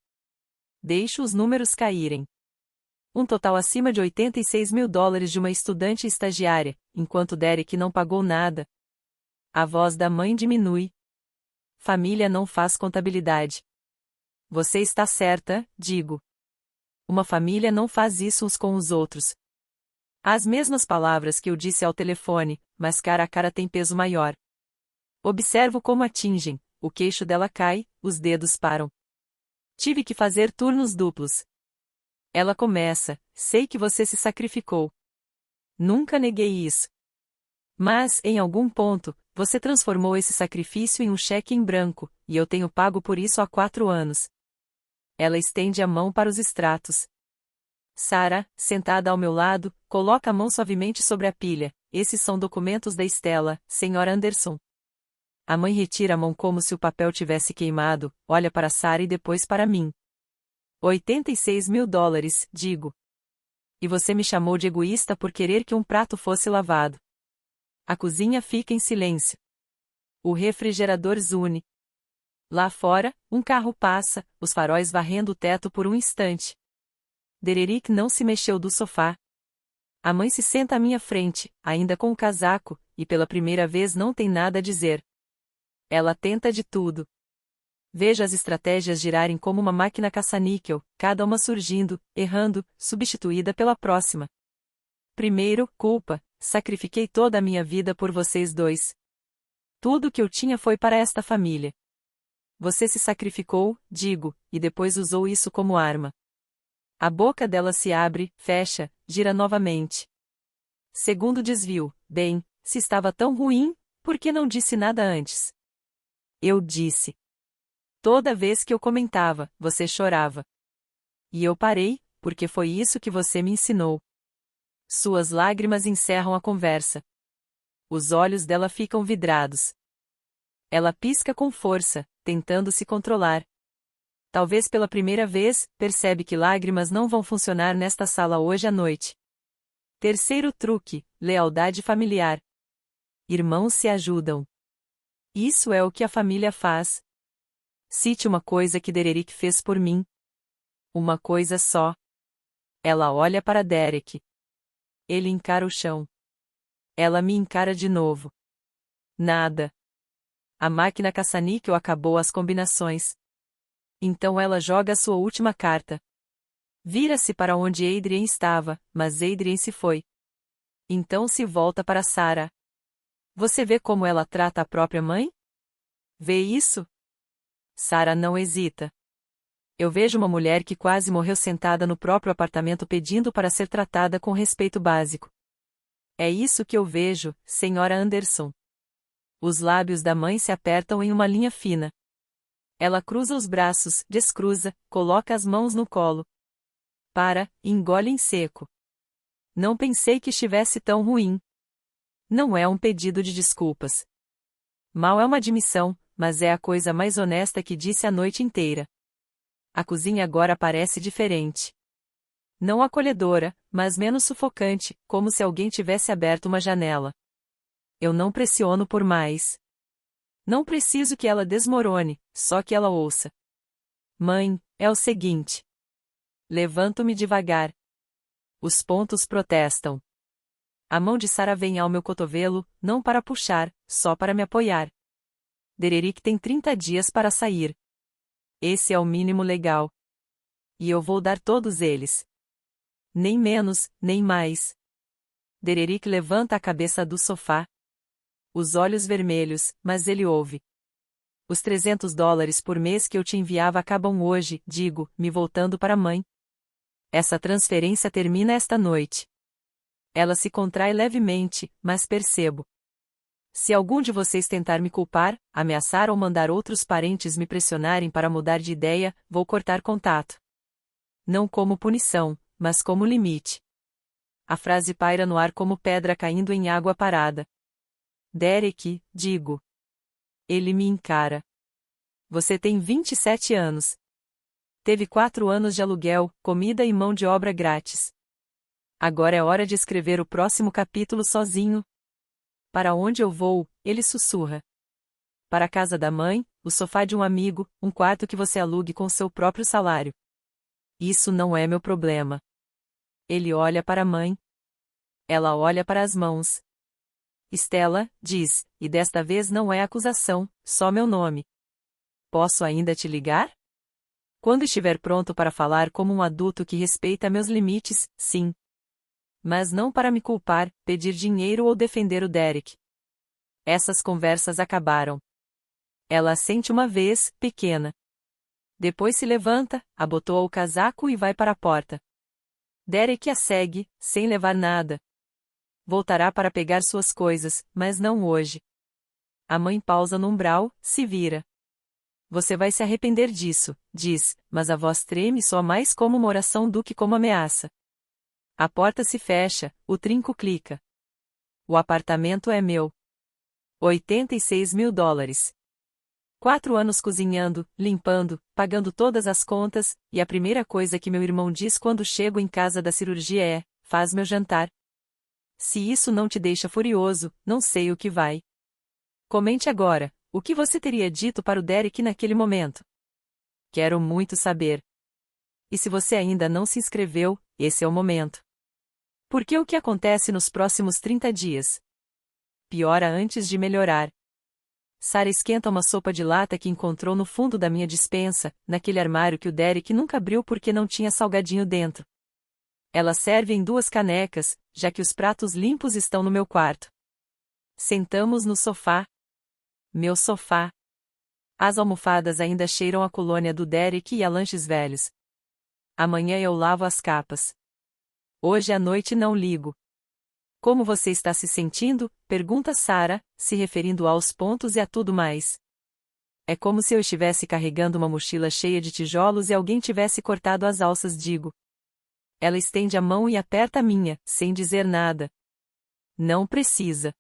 Deixo os números caírem. Um total acima de $86.000 de uma estudante estagiária, enquanto Derek não pagou nada. A voz da mãe diminui. Família não faz contabilidade. Você está certa, digo. Uma família não faz isso uns com os outros. As mesmas palavras que eu disse ao telefone, mas cara a cara tem peso maior. Observo como atingem, o queixo dela cai, os dedos param. Tive que fazer turnos duplos. Ela começa, sei que você se sacrificou. Nunca neguei isso. Mas, em algum ponto, você transformou esse sacrifício em um cheque em branco, e eu tenho pago por isso há 4 anos. Ela estende a mão para os extratos. Sarah, sentada ao meu lado, coloca a mão suavemente sobre a pilha. Esses são documentos da Estela, Sra. Anderson. A mãe retira a mão como se o papel tivesse queimado, olha para Sarah e depois para mim. $86.000, digo. E você me chamou de egoísta por querer que um prato fosse lavado. A cozinha fica em silêncio. O refrigerador zune. Lá fora, um carro passa, os faróis varrendo o teto por um instante. Derek não se mexeu do sofá. A mãe se senta à minha frente, ainda com o casaco, e pela primeira vez não tem nada a dizer. Ela tenta de tudo. Vejo as estratégias girarem como uma máquina caça-níquel, cada uma surgindo, errando, substituída pela próxima. Primeiro, culpa, sacrifiquei toda a minha vida por vocês dois. Tudo que eu tinha foi para esta família. Você se sacrificou, digo, e depois usou isso como arma. A boca dela se abre, fecha, gira novamente. Segundo desvio, bem, se estava tão ruim, por que não disse nada antes? Eu disse. Toda vez que eu comentava, você chorava. E eu parei, porque foi isso que você me ensinou. Suas lágrimas encerram a conversa. Os olhos dela ficam vidrados. Ela pisca com força, tentando se controlar. Talvez pela primeira vez, percebe que lágrimas não vão funcionar nesta sala hoje à noite. Terceiro truque, lealdade familiar. Irmãos se ajudam. Isso é o que a família faz. Cite uma coisa que Derek fez por mim. Uma coisa só. Ela olha para Derek. Ele encara o chão. Ela me encara de novo. Nada. A máquina caça-níquel acabou as combinações. Então ela joga sua última carta. Vira-se para onde Adrien estava, mas Adrien se foi. Então se volta para Sarah. Você vê como ela trata a própria mãe? Vê isso? Sarah não hesita. Eu vejo uma mulher que quase morreu sentada no próprio apartamento pedindo para ser tratada com respeito básico. É isso que eu vejo, Sra. Anderson. Os lábios da mãe se apertam em uma linha fina. Ela cruza os braços, descruza, coloca as mãos no colo. Engole em seco. Não pensei que estivesse tão ruim. Não é um pedido de desculpas. Mal é uma admissão, mas é a coisa mais honesta que disse a noite inteira. A cozinha agora parece diferente. Não acolhedora, mas menos sufocante, como se alguém tivesse aberto uma janela. Eu não pressiono por mais. Não preciso que ela desmorone, só que ela ouça. Mãe, é o seguinte. Levanto-me devagar. Os pontos protestam. A mão de Sarah vem ao meu cotovelo, não para puxar, só para me apoiar. Dererick tem 30 dias para sair. Esse é o mínimo legal. E eu vou dar todos eles. Nem menos, nem mais. Dererick levanta a cabeça do sofá. Os olhos vermelhos, mas ele ouve. Os $300 por mês que eu te enviava acabam hoje, digo, me voltando para a mãe. Essa transferência termina esta noite. Ela se contrai levemente, mas percebo. Se algum de vocês tentar me culpar, ameaçar ou mandar outros parentes me pressionarem para mudar de ideia, vou cortar contato. Não como punição, mas como limite. A frase paira no ar como pedra caindo em água parada. Derek, digo. Ele me encara. Você tem 27 anos. Teve 4 anos de aluguel, comida e mão de obra grátis. Agora é hora de escrever o próximo capítulo sozinho. Para onde eu vou? Ele sussurra. Para a casa da mãe, o sofá de um amigo, um quarto que você alugue com seu próprio salário. Isso não é meu problema. Ele olha para a mãe. Ela olha para as mãos. Stella, diz, e desta vez não é acusação, só meu nome. Posso ainda te ligar? Quando estiver pronto para falar como um adulto que respeita meus limites, sim. Mas não para me culpar, pedir dinheiro ou defender o Derek. Essas conversas acabaram. Ela assente uma vez, pequena. Depois se levanta, abotoa o casaco e vai para a porta. Derek a segue, sem levar nada. Voltará para pegar suas coisas, mas não hoje. A mãe pausa no umbral, se vira. Você vai se arrepender disso, diz, mas a voz treme soa mais como uma oração do que como ameaça. A porta se fecha, o trinco clica. O apartamento é meu. $86.000. 4 anos cozinhando, limpando, pagando todas as contas, e a primeira coisa que meu irmão diz quando chego em casa da cirurgia é: faz meu jantar. Se isso não te deixa furioso, não sei o que vai. Comente agora, o que você teria dito para o Derek naquele momento? Quero muito saber. E se você ainda não se inscreveu, esse é o momento. Porque o que acontece nos próximos 30 dias? Piora antes de melhorar. Sarah esquenta uma sopa de lata que encontrou no fundo da minha despensa, naquele armário que o Derek nunca abriu porque não tinha salgadinho dentro. Ela serve em 2 canecas, já que os pratos limpos estão no meu quarto. Sentamos no sofá. Meu sofá. As almofadas ainda cheiram a colônia do Derek e a lanches velhos. Amanhã eu lavo as capas. Hoje à noite não ligo. Como você está se sentindo? Pergunta Sarah, se referindo aos pontos e a tudo mais. É como se eu estivesse carregando uma mochila cheia de tijolos e alguém tivesse cortado as alças, digo. Ela estende a mão e aperta a minha, sem dizer nada. Não precisa.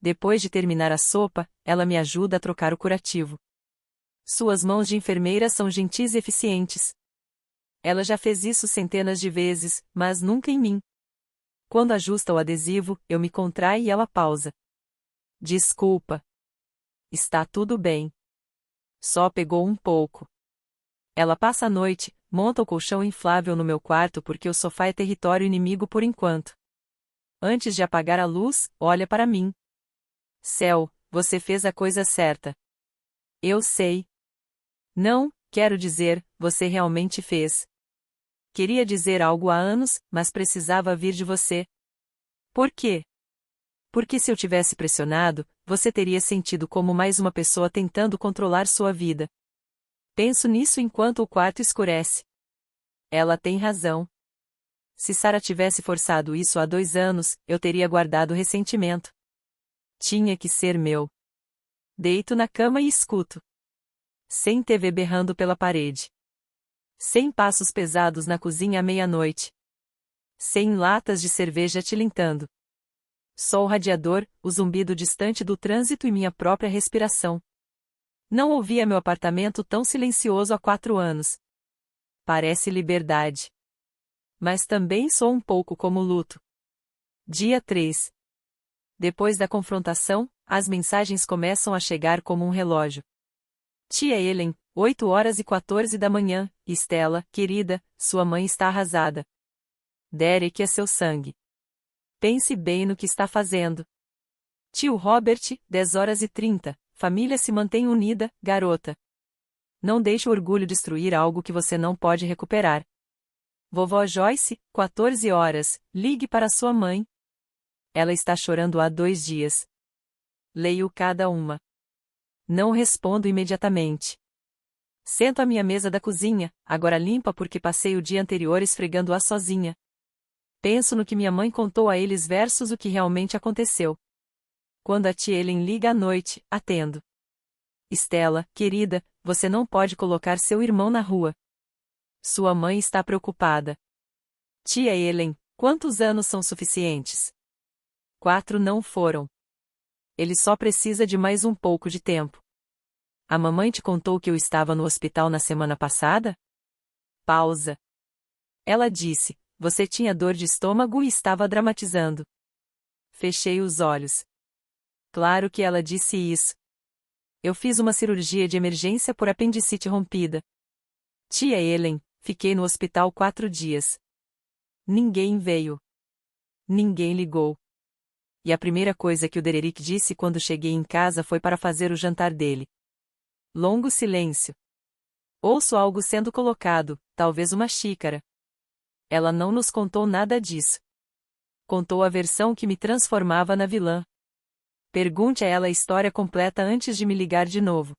Depois de terminar a sopa, ela me ajuda a trocar o curativo. Suas mãos de enfermeira são gentis e eficientes. Ela já fez isso centenas de vezes, mas nunca em mim. Quando ajusta o adesivo, eu me contraio e ela pausa. Desculpa. Está tudo bem. Só pegou um pouco. Ela passa a noite, monta o colchão inflável no meu quarto porque o sofá é território inimigo por enquanto. Antes de apagar a luz, olha para mim. Céu, você fez a coisa certa. Eu sei. Não, quero dizer, você realmente fez. Queria dizer algo há anos, mas precisava vir de você. Por quê? Porque se eu tivesse pressionado, você teria sentido como mais uma pessoa tentando controlar sua vida. Penso nisso enquanto o quarto escurece. Ela tem razão. Se Sarah tivesse forçado isso há 2 anos, eu teria guardado ressentimento. Tinha que ser meu. Deito na cama e escuto. Sem TV berrando pela parede. Sem passos pesados na cozinha à meia-noite. Sem latas de cerveja tilintando. Só o radiador, o zumbido distante do trânsito e minha própria respiração. Não ouvia meu apartamento tão silencioso há 4 anos. Parece liberdade. Mas também sou um pouco como luto. Dia 3. Depois da confrontação, as mensagens começam a chegar como um relógio. Tia Helen, 8h14 da manhã. Estela, querida, sua mãe está arrasada. Derek é seu sangue. Pense bem no que está fazendo. Tio Robert, 10h30. Família se mantém unida, garota. Não deixe o orgulho destruir algo que você não pode recuperar. Vovó Joyce, 14h. Ligue para sua mãe. Ela está chorando há 2 dias. Leio cada uma. Não respondo imediatamente. Sento à minha mesa da cozinha, agora limpa porque passei o dia anterior esfregando-a sozinha. Penso no que minha mãe contou a eles versus o que realmente aconteceu. Quando a tia Helen liga à noite, atendo. Estela, querida, você não pode colocar seu irmão na rua. Sua mãe está preocupada. Tia Helen, quantos anos são suficientes? 4 não foram. Ele só precisa de mais um pouco de tempo. A mamãe te contou que eu estava no hospital na semana passada? Pausa. Ela disse, você tinha dor de estômago e estava dramatizando. Fechei os olhos. Claro que ela disse isso. Eu fiz uma cirurgia de emergência por apendicite rompida. Tia Helen, fiquei no hospital 4 dias. Ninguém veio. Ninguém ligou. E a primeira coisa que o Derek disse quando cheguei em casa foi para fazer o jantar dele. Longo silêncio. Ouço algo sendo colocado, talvez uma xícara. Ela não nos contou nada disso. Contou a versão que me transformava na vilã. Pergunte a ela a história completa antes de me ligar de novo.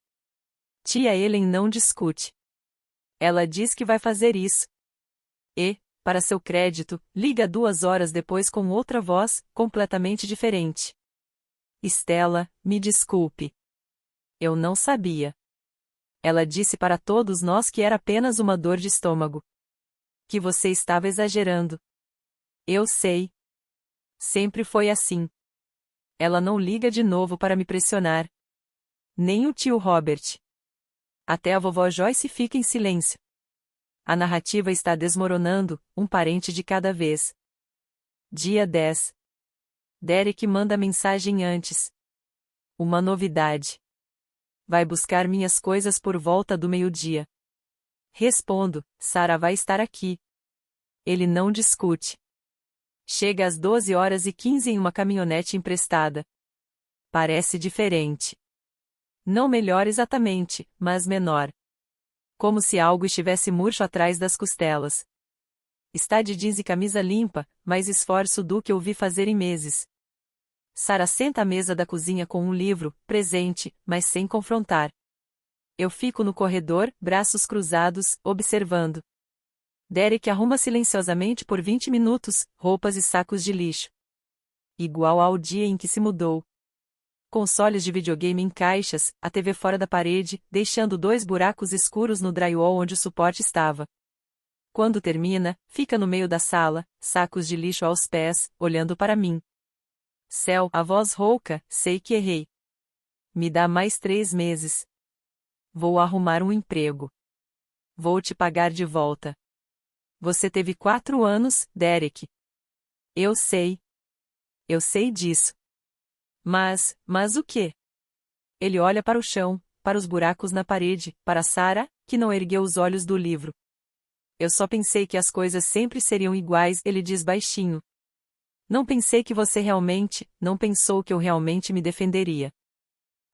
Tia Helen não discute. Ela diz que vai fazer isso. E, para seu crédito, liga 2 horas depois com outra voz, completamente diferente. Estela, me desculpe. Eu não sabia. Ela disse para todos nós que era apenas uma dor de estômago. Que você estava exagerando. Eu sei. Sempre foi assim. Ela não liga de novo para me pressionar. Nem o tio Robert. Até a vovó Joyce fica em silêncio. A narrativa está desmoronando, um parente de cada vez. Dia 10. Derek manda mensagem antes. Uma novidade. Vai buscar minhas coisas por volta do meio-dia. Respondo, Sarah vai estar aqui. Ele não discute. Chega às 12h15 em uma caminhonete emprestada. Parece diferente. Não melhor exatamente, mas menor. Como se algo estivesse murcho atrás das costelas. Está de jeans e camisa limpa, mais esforço do que eu vi fazer em meses. Sarah senta à mesa da cozinha com um livro, presente, mas sem confrontar. Eu fico no corredor, braços cruzados, observando. Derek arruma silenciosamente por 20 minutos, roupas e sacos de lixo. Igual ao dia em que se mudou. Consoles de videogame em caixas, a TV fora da parede, deixando 2 buracos escuros no drywall onde o suporte estava. Quando termina, fica no meio da sala, sacos de lixo aos pés, olhando para mim. Céu, a voz rouca, sei que errei. Me dá mais 3 meses. Vou arrumar um emprego. Vou te pagar de volta. Você teve 4 anos, Derek. Eu sei. Eu sei disso. Mas o quê? Ele olha para o chão, para os buracos na parede, para Sarah, que não ergueu os olhos do livro. Eu só pensei que as coisas sempre seriam iguais, ele diz baixinho. Não pensei que você realmente, não pensou que eu realmente me defenderia.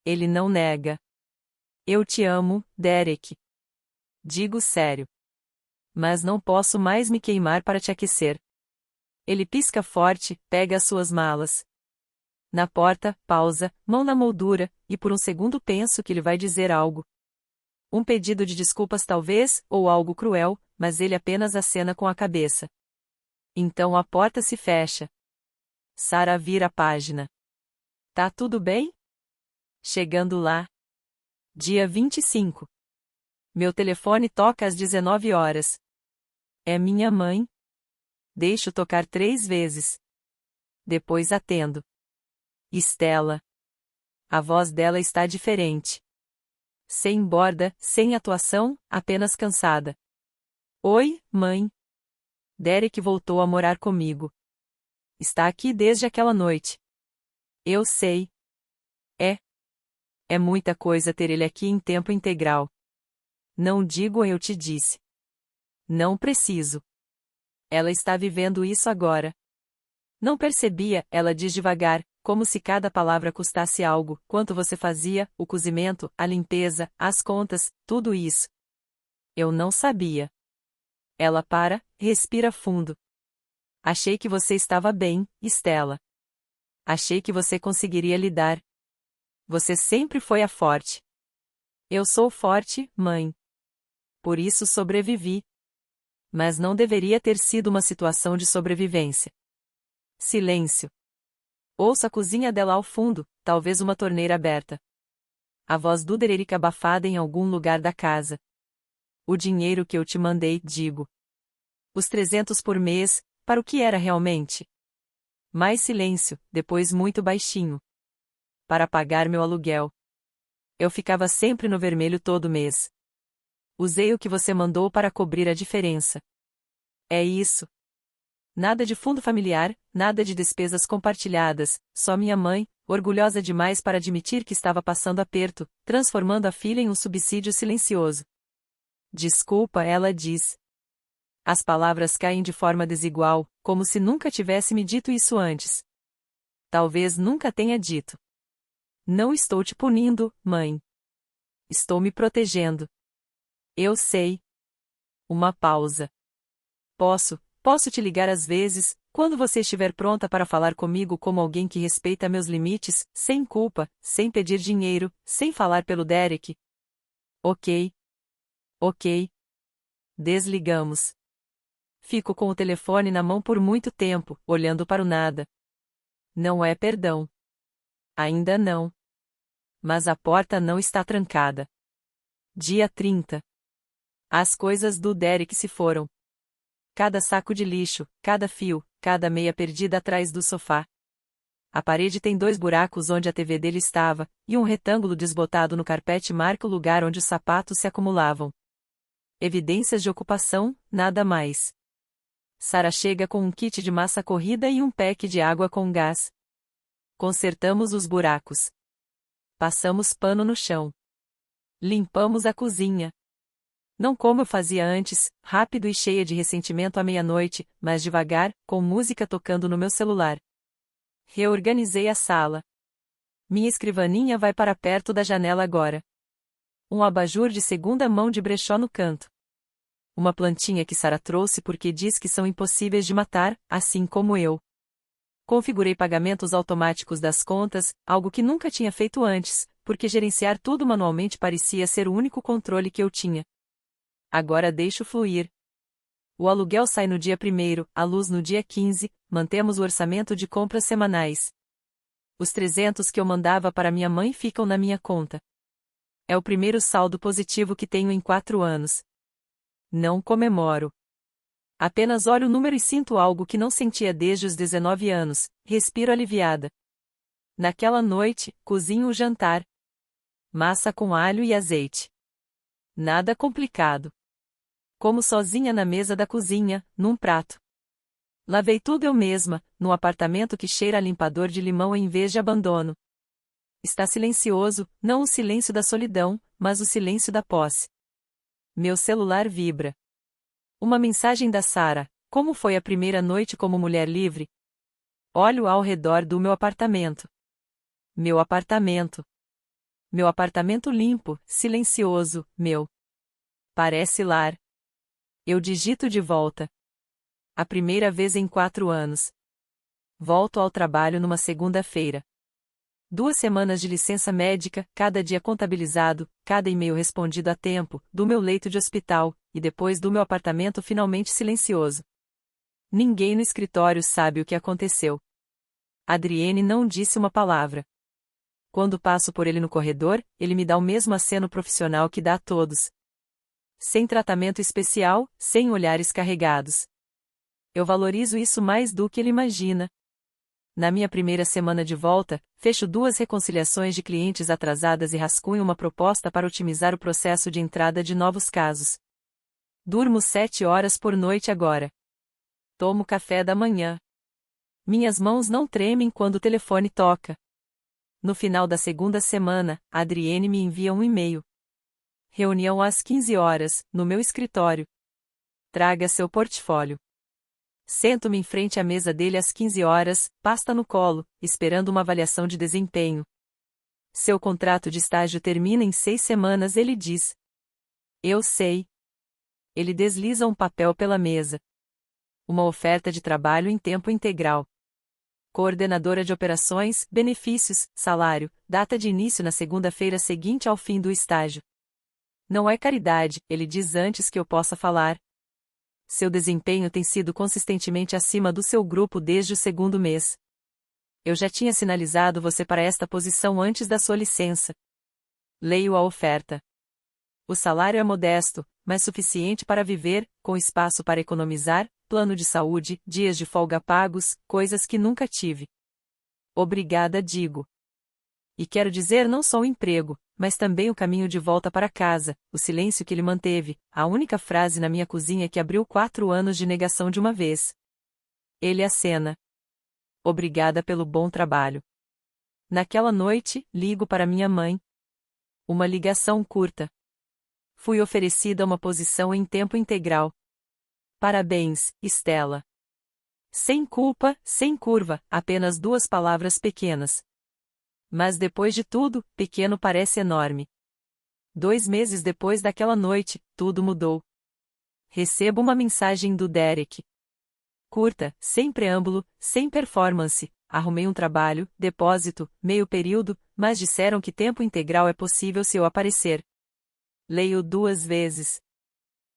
Ele não nega. Eu te amo, Derek. Digo sério. Mas não posso mais me queimar para te aquecer. Ele pisca forte, pega as suas malas. Na porta, pausa, mão na moldura, e por um segundo penso que ele vai dizer algo. Um pedido de desculpas talvez, ou algo cruel, mas ele apenas acena com a cabeça. Então a porta se fecha. Sarah vira a página. Tá tudo bem? Chegando lá. Dia 25. Meu telefone toca às 19 horas. É minha mãe. Deixo tocar 3 vezes. Depois atendo. Estela. A voz dela está diferente. Sem borda, sem atuação, apenas cansada. Oi, mãe. Derek voltou a morar comigo. Está aqui desde aquela noite. Eu sei. É. É muita coisa ter ele aqui em tempo integral. Não digo eu te disse. Não preciso. Ela está vivendo isso agora. Não percebia, ela diz devagar, como se cada palavra custasse algo, quanto você fazia, o cozimento, a limpeza, as contas, tudo isso. Eu não sabia. Ela para, respira fundo. Achei que você estava bem, Stella. Achei que você conseguiria lidar. Você sempre foi a forte. Eu sou forte, mãe. Por isso sobrevivi. Mas não deveria ter sido uma situação de sobrevivência. Silêncio. Ouço a cozinha dela ao fundo, talvez uma torneira aberta. A voz do Dererick abafada em algum lugar da casa. O dinheiro que eu te mandei, digo. Os 300 por mês, para o que era realmente? Mais silêncio, depois muito baixinho. Para pagar meu aluguel. Eu ficava sempre no vermelho todo mês. Usei o que você mandou para cobrir a diferença. É isso. Nada de fundo familiar, nada de despesas compartilhadas, só minha mãe, orgulhosa demais para admitir que estava passando aperto, transformando a filha em um subsídio silencioso. Desculpa, ela diz. As palavras caem de forma desigual, como se nunca tivesse me dito isso antes. Talvez nunca tenha dito. Não estou te punindo, mãe. Estou me protegendo. Eu sei. Uma pausa. Posso te ligar às vezes, quando você estiver pronta para falar comigo como alguém que respeita meus limites, sem culpa, sem pedir dinheiro, sem falar pelo Derek? Ok. Ok. Desligamos. Fico com o telefone na mão por muito tempo, olhando para o nada. Não é perdão. Ainda não. Mas a porta não está trancada. Dia 30. As coisas do Derek se foram. Cada saco de lixo, cada fio, cada meia perdida atrás do sofá. A parede tem 2 buracos onde a TV dele estava, e um retângulo desbotado no carpete marca o lugar onde os sapatos se acumulavam. Evidências de ocupação, nada mais. Sarah chega com um kit de massa corrida e um pack de água com gás. Consertamos os buracos. Passamos pano no chão. Limpamos a cozinha. Não como eu fazia antes, rápido e cheia de ressentimento à meia-noite, mas devagar, com música tocando no meu celular. Reorganizei a sala. Minha escrivaninha vai para perto da janela agora. Um abajur de segunda mão de brechó no canto. Uma plantinha que Sarah trouxe porque diz que são impossíveis de matar, assim como eu. Configurei pagamentos automáticos das contas, algo que nunca tinha feito antes, porque gerenciar tudo manualmente parecia ser o único controle que eu tinha. Agora deixo fluir. O aluguel sai no dia 1º, a luz no dia 15, mantemos o orçamento de compras semanais. Os 300 que eu mandava para minha mãe ficam na minha conta. É o primeiro saldo positivo que tenho em 4 anos. Não comemoro. Apenas olho o número e sinto algo que não sentia desde os 19 anos, respiro aliviada. Naquela noite, cozinho o jantar. Massa com alho e azeite. Nada complicado. Como sozinha na mesa da cozinha, num prato. Lavei tudo eu mesma, num apartamento que cheira a limpador de limão em vez de abandono. Está silencioso, não o silêncio da solidão, mas o silêncio da posse. Meu celular vibra. Uma mensagem da Sarah: como foi a primeira noite como mulher livre? Olho ao redor do meu apartamento. Meu apartamento. Meu apartamento limpo, silencioso, meu. Parece lar. Eu digito de volta. A primeira vez em 4 anos. Volto ao trabalho numa segunda-feira. 2 semanas de licença médica, cada dia contabilizado, cada e-mail respondido a tempo, do meu leito de hospital, e depois do meu apartamento finalmente silencioso. Ninguém no escritório sabe o que aconteceu. Adrienne não disse uma palavra. Quando passo por ele no corredor, ele me dá o mesmo aceno profissional que dá a todos. Sem tratamento especial, sem olhares carregados. Eu valorizo isso mais do que ele imagina. Na minha primeira semana de volta, fecho 2 reconciliações de clientes atrasadas e rascunho uma proposta para otimizar o processo de entrada de novos casos. Durmo 7 horas por noite agora. Tomo café da manhã. Minhas mãos não tremem quando o telefone toca. No final da segunda semana, a Adrienne me envia um e-mail. Reunião às 15 horas, no meu escritório. Traga seu portfólio. Sento-me em frente à mesa dele às 15 horas, pasta no colo, esperando uma avaliação de desempenho. Seu contrato de estágio termina em 6 semanas, ele diz. Eu sei. Ele desliza um papel pela mesa. Uma oferta de trabalho em tempo integral. Coordenadora de operações, benefícios, salário, data de início na segunda-feira seguinte ao fim do estágio. Não é caridade, ele diz antes que eu possa falar. Seu desempenho tem sido consistentemente acima do seu grupo desde o segundo mês. Eu já tinha sinalizado você para esta posição antes da sua licença. Leio a oferta. O salário é modesto, mas suficiente para viver, com espaço para economizar, plano de saúde, dias de folga pagos, coisas que nunca tive. Obrigada, digo. E quero dizer não só o emprego, mas também o caminho de volta para casa, o silêncio que ele manteve, a única frase na minha cozinha que abriu 4 anos de negação de uma vez. Ele acena. Obrigada pelo bom trabalho. Naquela noite, ligo para minha mãe. Uma ligação curta. Fui oferecida uma posição em tempo integral. Parabéns, Estela. Sem culpa, sem curva, apenas 2 palavras pequenas. Mas depois de tudo, pequeno parece enorme. 2 meses depois daquela noite, tudo mudou. Recebo uma mensagem do Derek. Curta, sem preâmbulo, sem performance. Arrumei um trabalho, depósito, meio período, mas disseram que tempo integral é possível se eu aparecer. Leio 2 vezes.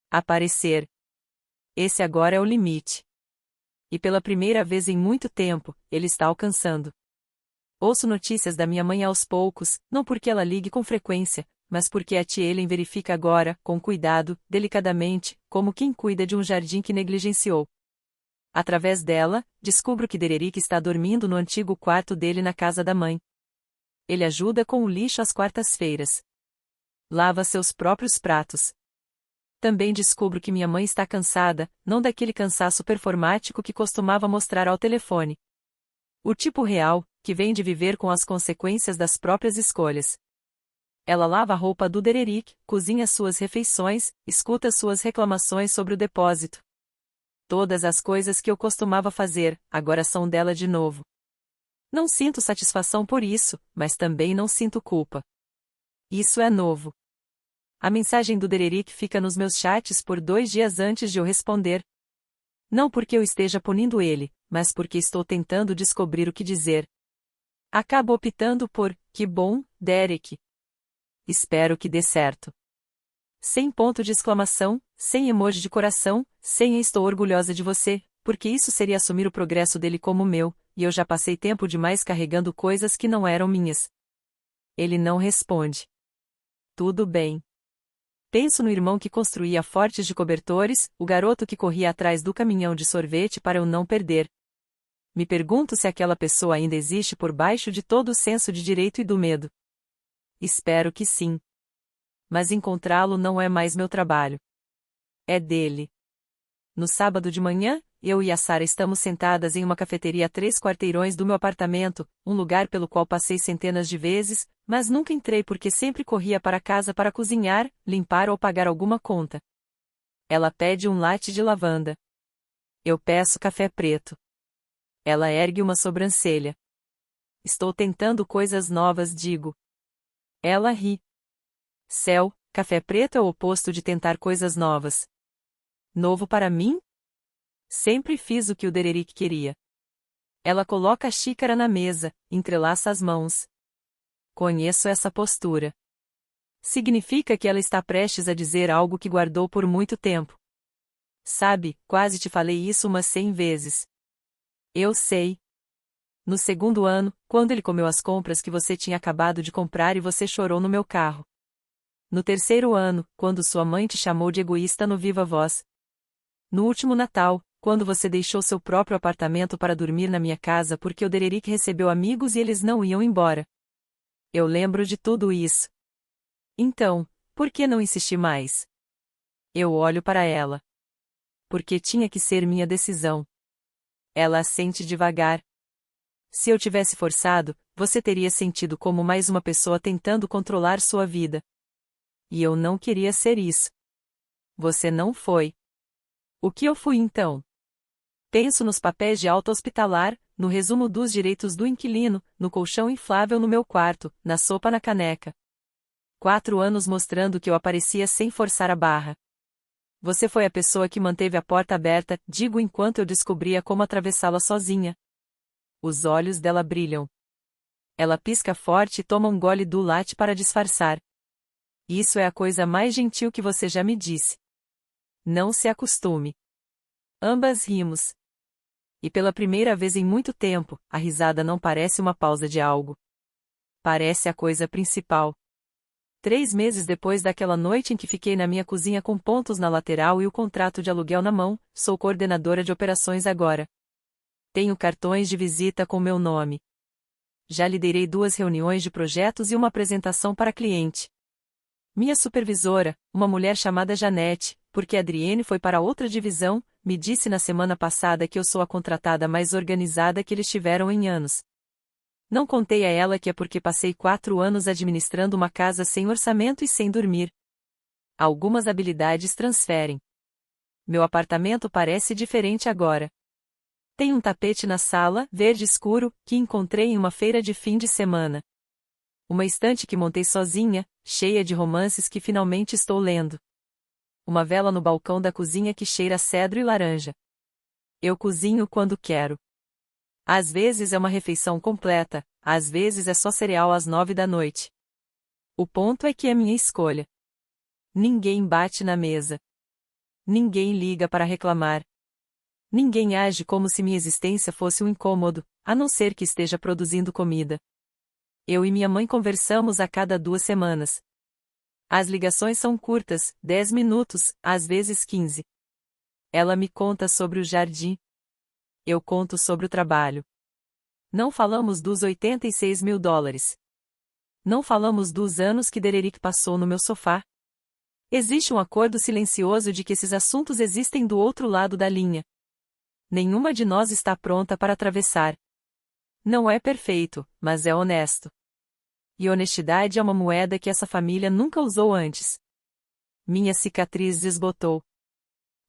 Aparecer. Esse agora é o limite. E pela primeira vez em muito tempo, ele está alcançando. Ouço notícias da minha mãe aos poucos, não porque ela ligue com frequência, mas porque a tia Ellen verifica agora, com cuidado, delicadamente, como quem cuida de um jardim que negligenciou. Através dela, descubro que Dererick está dormindo no antigo quarto dele na casa da mãe. Ele ajuda com o lixo às quartas-feiras. Lava seus próprios pratos. Também descubro que minha mãe está cansada, não daquele cansaço performático que costumava mostrar ao telefone. O tipo real, que vem de viver com as consequências das próprias escolhas. Ela lava a roupa do Dererick, cozinha suas refeições, escuta suas reclamações sobre o depósito. Todas as coisas que eu costumava fazer, agora são dela de novo. Não sinto satisfação por isso, mas também não sinto culpa. Isso é novo. A mensagem do Dererick fica nos meus chats por 2 dias antes de eu responder. Não porque eu esteja punindo ele, mas porque estou tentando descobrir o que dizer. Acabo optando por, que bom, Derek. Espero que dê certo. Sem ponto de exclamação, sem emoji de coração, sem estou orgulhosa de você, porque isso seria assumir o progresso dele como meu, e eu já passei tempo demais carregando coisas que não eram minhas. Ele não responde. Tudo bem. Penso no irmão que construía fortes de cobertores, o garoto que corria atrás do caminhão de sorvete para eu não perder. Me pergunto se aquela pessoa ainda existe por baixo de todo o senso de direito e do medo. Espero que sim. Mas encontrá-lo não é mais meu trabalho. É dele. No sábado de manhã, eu e a Sara estamos sentadas em uma cafeteria a 3 quarteirões do meu apartamento, um lugar pelo qual passei centenas de vezes, mas nunca entrei porque sempre corria para casa para cozinhar, limpar ou pagar alguma conta. Ela pede um latte de lavanda. Eu peço café preto. Ela ergue uma sobrancelha. Estou tentando coisas novas, digo. Ela ri. Céu, café preto é o oposto de tentar coisas novas. Novo para mim? Sempre fiz o que o Dererick queria. Ela coloca a xícara na mesa, entrelaça as mãos. Conheço essa postura. Significa que ela está prestes a dizer algo que guardou por muito tempo. Sabe, quase te falei isso umas 100 vezes. Eu sei. No segundo ano, quando ele comeu as compras que você tinha acabado de comprar e você chorou no meu carro. No terceiro ano, quando sua mãe te chamou de egoísta no Viva Voz. No último Natal, quando você deixou seu próprio apartamento para dormir na minha casa porque o Dererick recebeu amigos e eles não iam embora. Eu lembro de tudo isso. Então, por que não insisti mais? Eu olho para ela. Porque tinha que ser minha decisão. Ela assente devagar. Se eu tivesse forçado, você teria sentido como mais uma pessoa tentando controlar sua vida. E eu não queria ser isso. Você não foi. O que eu fui então? Penso nos papéis de alta hospitalar, no resumo dos direitos do inquilino, no colchão inflável no meu quarto, na sopa na caneca. 4 anos mostrando que eu aparecia sem forçar a barra. Você foi a pessoa que manteve a porta aberta, digo enquanto eu descobria como atravessá-la sozinha. Os olhos dela brilham. Ela pisca forte e toma um gole do latte para disfarçar. Isso é a coisa mais gentil que você já me disse. Não se acostume. Ambas rimos. E pela primeira vez em muito tempo, a risada não parece uma pausa de algo. Parece a coisa principal. 3 meses depois daquela noite em que fiquei na minha cozinha com pontos na lateral e o contrato de aluguel na mão, sou coordenadora de operações agora. Tenho cartões de visita com meu nome. Já liderei 2 reuniões de projetos e uma apresentação para cliente. Minha supervisora, uma mulher chamada Janete, porque Adrienne foi para outra divisão, me disse na semana passada que eu sou a contratada mais organizada que eles tiveram em anos. Não contei a ela que é porque passei 4 anos administrando uma casa sem orçamento e sem dormir. Algumas habilidades transferem. Meu apartamento parece diferente agora. Tem um tapete na sala, verde escuro, que encontrei em uma feira de fim de semana. Uma estante que montei sozinha, cheia de romances que finalmente estou lendo. Uma vela no balcão da cozinha que cheira a cedro e laranja. Eu cozinho quando quero. Às vezes é uma refeição completa, às vezes é só cereal às 9 da noite. O ponto é que é minha escolha. Ninguém bate na mesa. Ninguém liga para reclamar. Ninguém age como se minha existência fosse um incômodo, a não ser que esteja produzindo comida. Eu e minha mãe conversamos a cada 2 semanas. As ligações são curtas, 10 minutos, às vezes 15. Ela me conta sobre o jardim. Eu conto sobre o trabalho. Não falamos dos $86.000. Não falamos dos anos que Dererick passou no meu sofá. Existe um acordo silencioso de que esses assuntos existem do outro lado da linha. Nenhuma de nós está pronta para atravessar. Não é perfeito, mas é honesto. E honestidade é uma moeda que essa família nunca usou antes. Minha cicatriz desbotou.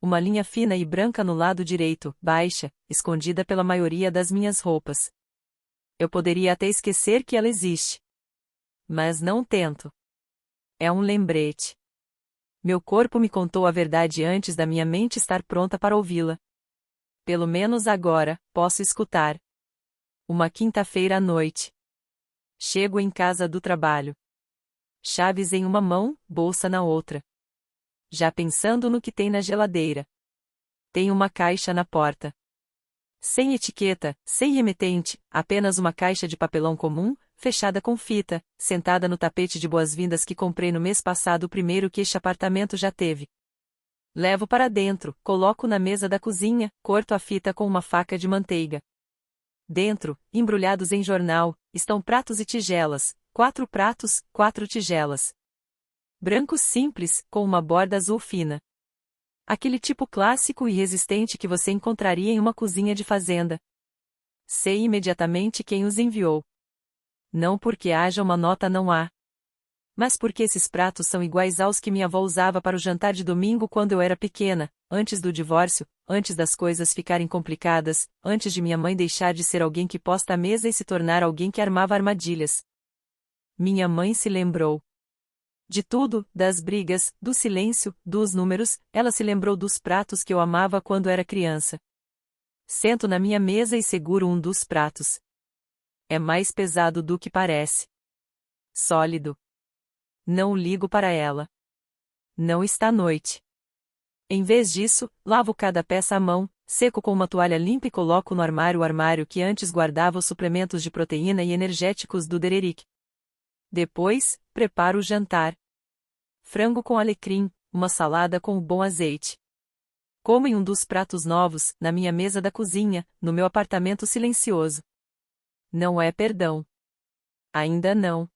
Uma linha fina e branca no lado direito, baixa, escondida pela maioria das minhas roupas. Eu poderia até esquecer que ela existe. Mas não tento. É um lembrete. Meu corpo me contou a verdade antes da minha mente estar pronta para ouvi-la. Pelo menos agora, posso escutar. Uma quinta-feira à noite. Chego em casa do trabalho. Chaves em uma mão, bolsa na outra. Já pensando no que tem na geladeira. Tem uma caixa na porta. Sem etiqueta, sem remetente, apenas uma caixa de papelão comum, fechada com fita, sentada no tapete de boas-vindas que comprei no mês passado, o primeiro que este apartamento já teve. Levo para dentro, coloco na mesa da cozinha, corto a fita com uma faca de manteiga. Dentro, embrulhados em jornal, estão pratos e tigelas, 4 pratos, 4 tigelas. Brancos simples, com uma borda azul fina. Aquele tipo clássico e resistente que você encontraria em uma cozinha de fazenda. Sei imediatamente quem os enviou. Não porque haja uma nota, não há. Mas porque esses pratos são iguais aos que minha avó usava para o jantar de domingo quando eu era pequena, antes do divórcio, antes das coisas ficarem complicadas, antes de minha mãe deixar de ser alguém que posta a mesa e se tornar alguém que armava armadilhas. Minha mãe se lembrou. De tudo, das brigas, do silêncio, dos números, ela se lembrou dos pratos que eu amava quando era criança. Sento na minha mesa e seguro um dos pratos. É mais pesado do que parece. Sólido. Não ligo para ela. Não está à noite. Em vez disso, lavo cada peça à mão, seco com uma toalha limpa e coloco no armário o armário que antes guardava os suplementos de proteína e energéticos do Dererick. Depois, preparo o jantar. Frango com alecrim, uma salada com bom azeite. Como em um dos pratos novos, na minha mesa da cozinha, no meu apartamento silencioso. Não é perdão. Ainda não.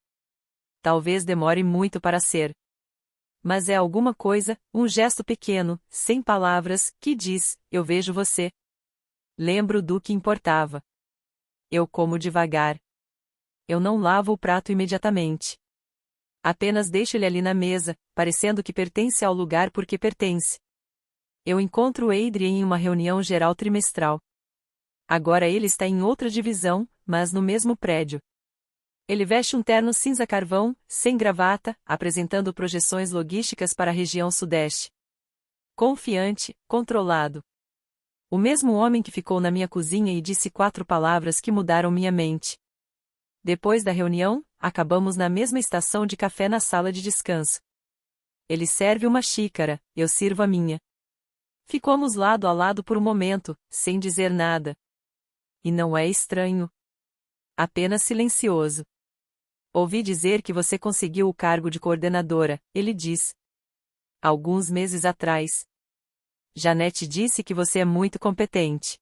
Talvez demore muito para ser. Mas é alguma coisa, um gesto pequeno, sem palavras, que diz: eu vejo você. Lembro do que importava. Eu como devagar. Eu não lavo o prato imediatamente. Apenas deixo ele ali na mesa, parecendo que pertence ao lugar porque pertence. Eu encontro Adrian em uma reunião geral trimestral. Agora ele está em outra divisão, mas no mesmo prédio. Ele veste um terno cinza carvão, sem gravata, apresentando projeções logísticas para a região sudeste. Confiante, controlado. O mesmo homem que ficou na minha cozinha e disse 4 palavras que mudaram minha mente. Depois da reunião, acabamos na mesma estação de café na sala de descanso. Ele serve uma xícara, eu sirvo a minha. Ficamos lado a lado por um momento, sem dizer nada. E não é estranho. Apenas silencioso. Ouvi dizer que você conseguiu o cargo de coordenadora, ele diz. Alguns meses atrás. Janete disse que você é muito competente.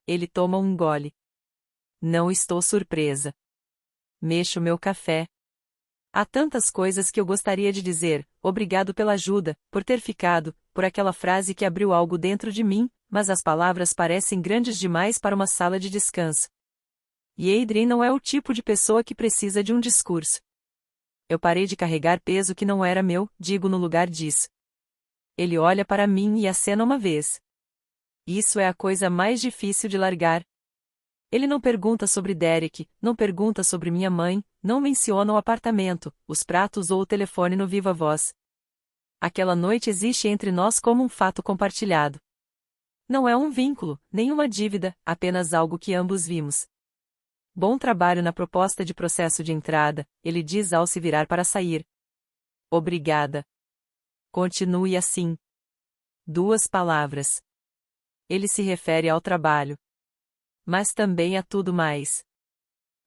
Ele toma um gole. Não estou surpresa. Mexo meu café. Há tantas coisas que eu gostaria de dizer, obrigado pela ajuda, por ter ficado, por aquela frase que abriu algo dentro de mim, mas as palavras parecem grandes demais para uma sala de descanso. E Adrian não é o tipo de pessoa que precisa de um discurso. Eu parei de carregar peso que não era meu, digo no lugar disso. Ele olha para mim e acena uma vez. Isso é a coisa mais difícil de largar. Ele não pergunta sobre Derek, não pergunta sobre minha mãe, não menciona o apartamento, os pratos ou o telefone no Viva Voz. Aquela noite existe entre nós como um fato compartilhado. Não é um vínculo, nem uma dívida, apenas algo que ambos vimos. Bom trabalho na proposta de processo de entrada, ele diz ao se virar para sair. Obrigada. Continue assim. 2 palavras. Ele se refere ao trabalho. Mas também a tudo mais.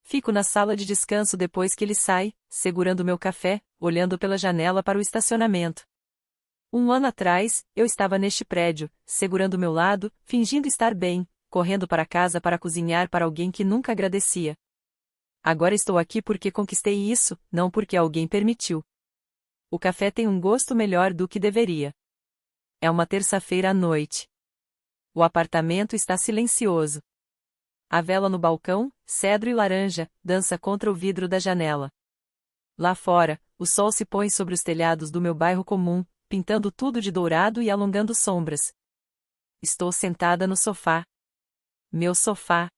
Fico na sala de descanso depois que ele sai, segurando meu café, olhando pela janela para o estacionamento. 1 ano atrás, eu estava neste prédio, segurando meu lado, fingindo estar bem, correndo para casa para cozinhar para alguém que nunca agradecia. Agora estou aqui porque conquistei isso, não porque alguém permitiu. O café tem um gosto melhor do que deveria. É uma terça-feira à noite. O apartamento está silencioso. A vela no balcão, cedro e laranja, dança contra o vidro da janela. Lá fora, o sol se põe sobre os telhados do meu bairro comum, pintando tudo de dourado e alongando sombras. Estou sentada no sofá. Meu sofá.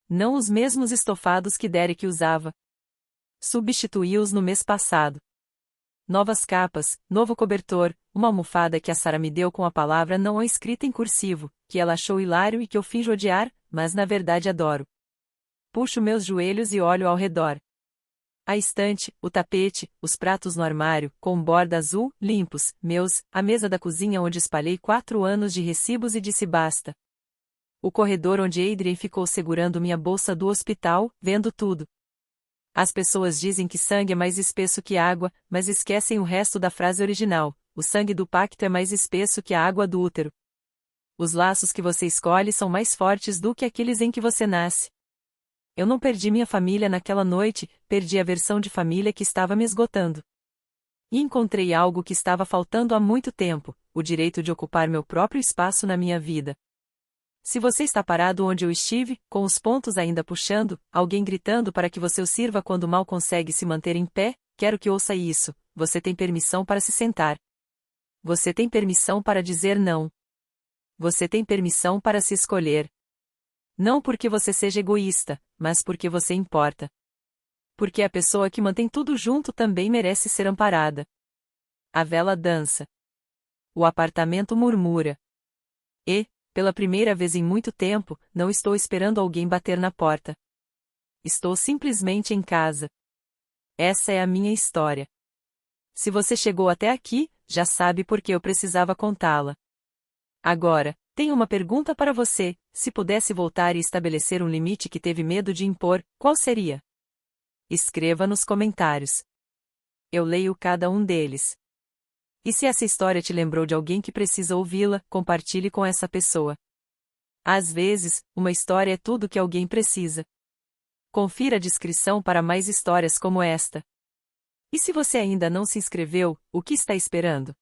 Não os mesmos estofados que Derek usava. Substituí-os no mês passado. Novas capas, novo cobertor, uma almofada que a Sarah me deu com a palavra não escrita em cursivo, que ela achou hilário e que eu finjo odiar, mas na verdade adoro. Puxo meus joelhos e olho ao redor. A estante, o tapete, os pratos no armário, com borda azul, limpos, meus, a mesa da cozinha onde espalhei 4 anos de recibos e disse basta. O corredor onde Adrian ficou segurando minha bolsa do hospital, vendo tudo. As pessoas dizem que sangue é mais espesso que água, mas esquecem o resto da frase original: o sangue do pacto é mais espesso que a água do útero. Os laços que você escolhe são mais fortes do que aqueles em que você nasce. Eu não perdi minha família naquela noite, perdi a versão de família que estava me esgotando. E encontrei algo que estava faltando há muito tempo: o direito de ocupar meu próprio espaço na minha vida. Se você está parado onde eu estive, com os pontos ainda puxando, alguém gritando para que você o sirva quando mal consegue se manter em pé, quero que ouça isso: você tem permissão para se sentar. Você tem permissão para dizer não. Você tem permissão para se escolher. Não porque você seja egoísta, mas porque você importa. Porque a pessoa que mantém tudo junto também merece ser amparada. A vela dança. O apartamento murmura. E, pela primeira vez em muito tempo, não estou esperando alguém bater na porta. Estou simplesmente em casa. Essa é a minha história. Se você chegou até aqui, já sabe por que eu precisava contá-la. Agora, tenho uma pergunta para você: se pudesse voltar e estabelecer um limite que teve medo de impor, qual seria? Escreva nos comentários. Eu leio cada um deles. E se essa história te lembrou de alguém que precisa ouvi-la, compartilhe com essa pessoa. Às vezes, uma história é tudo que alguém precisa. Confira a descrição para mais histórias como esta. E se você ainda não se inscreveu, o que está esperando?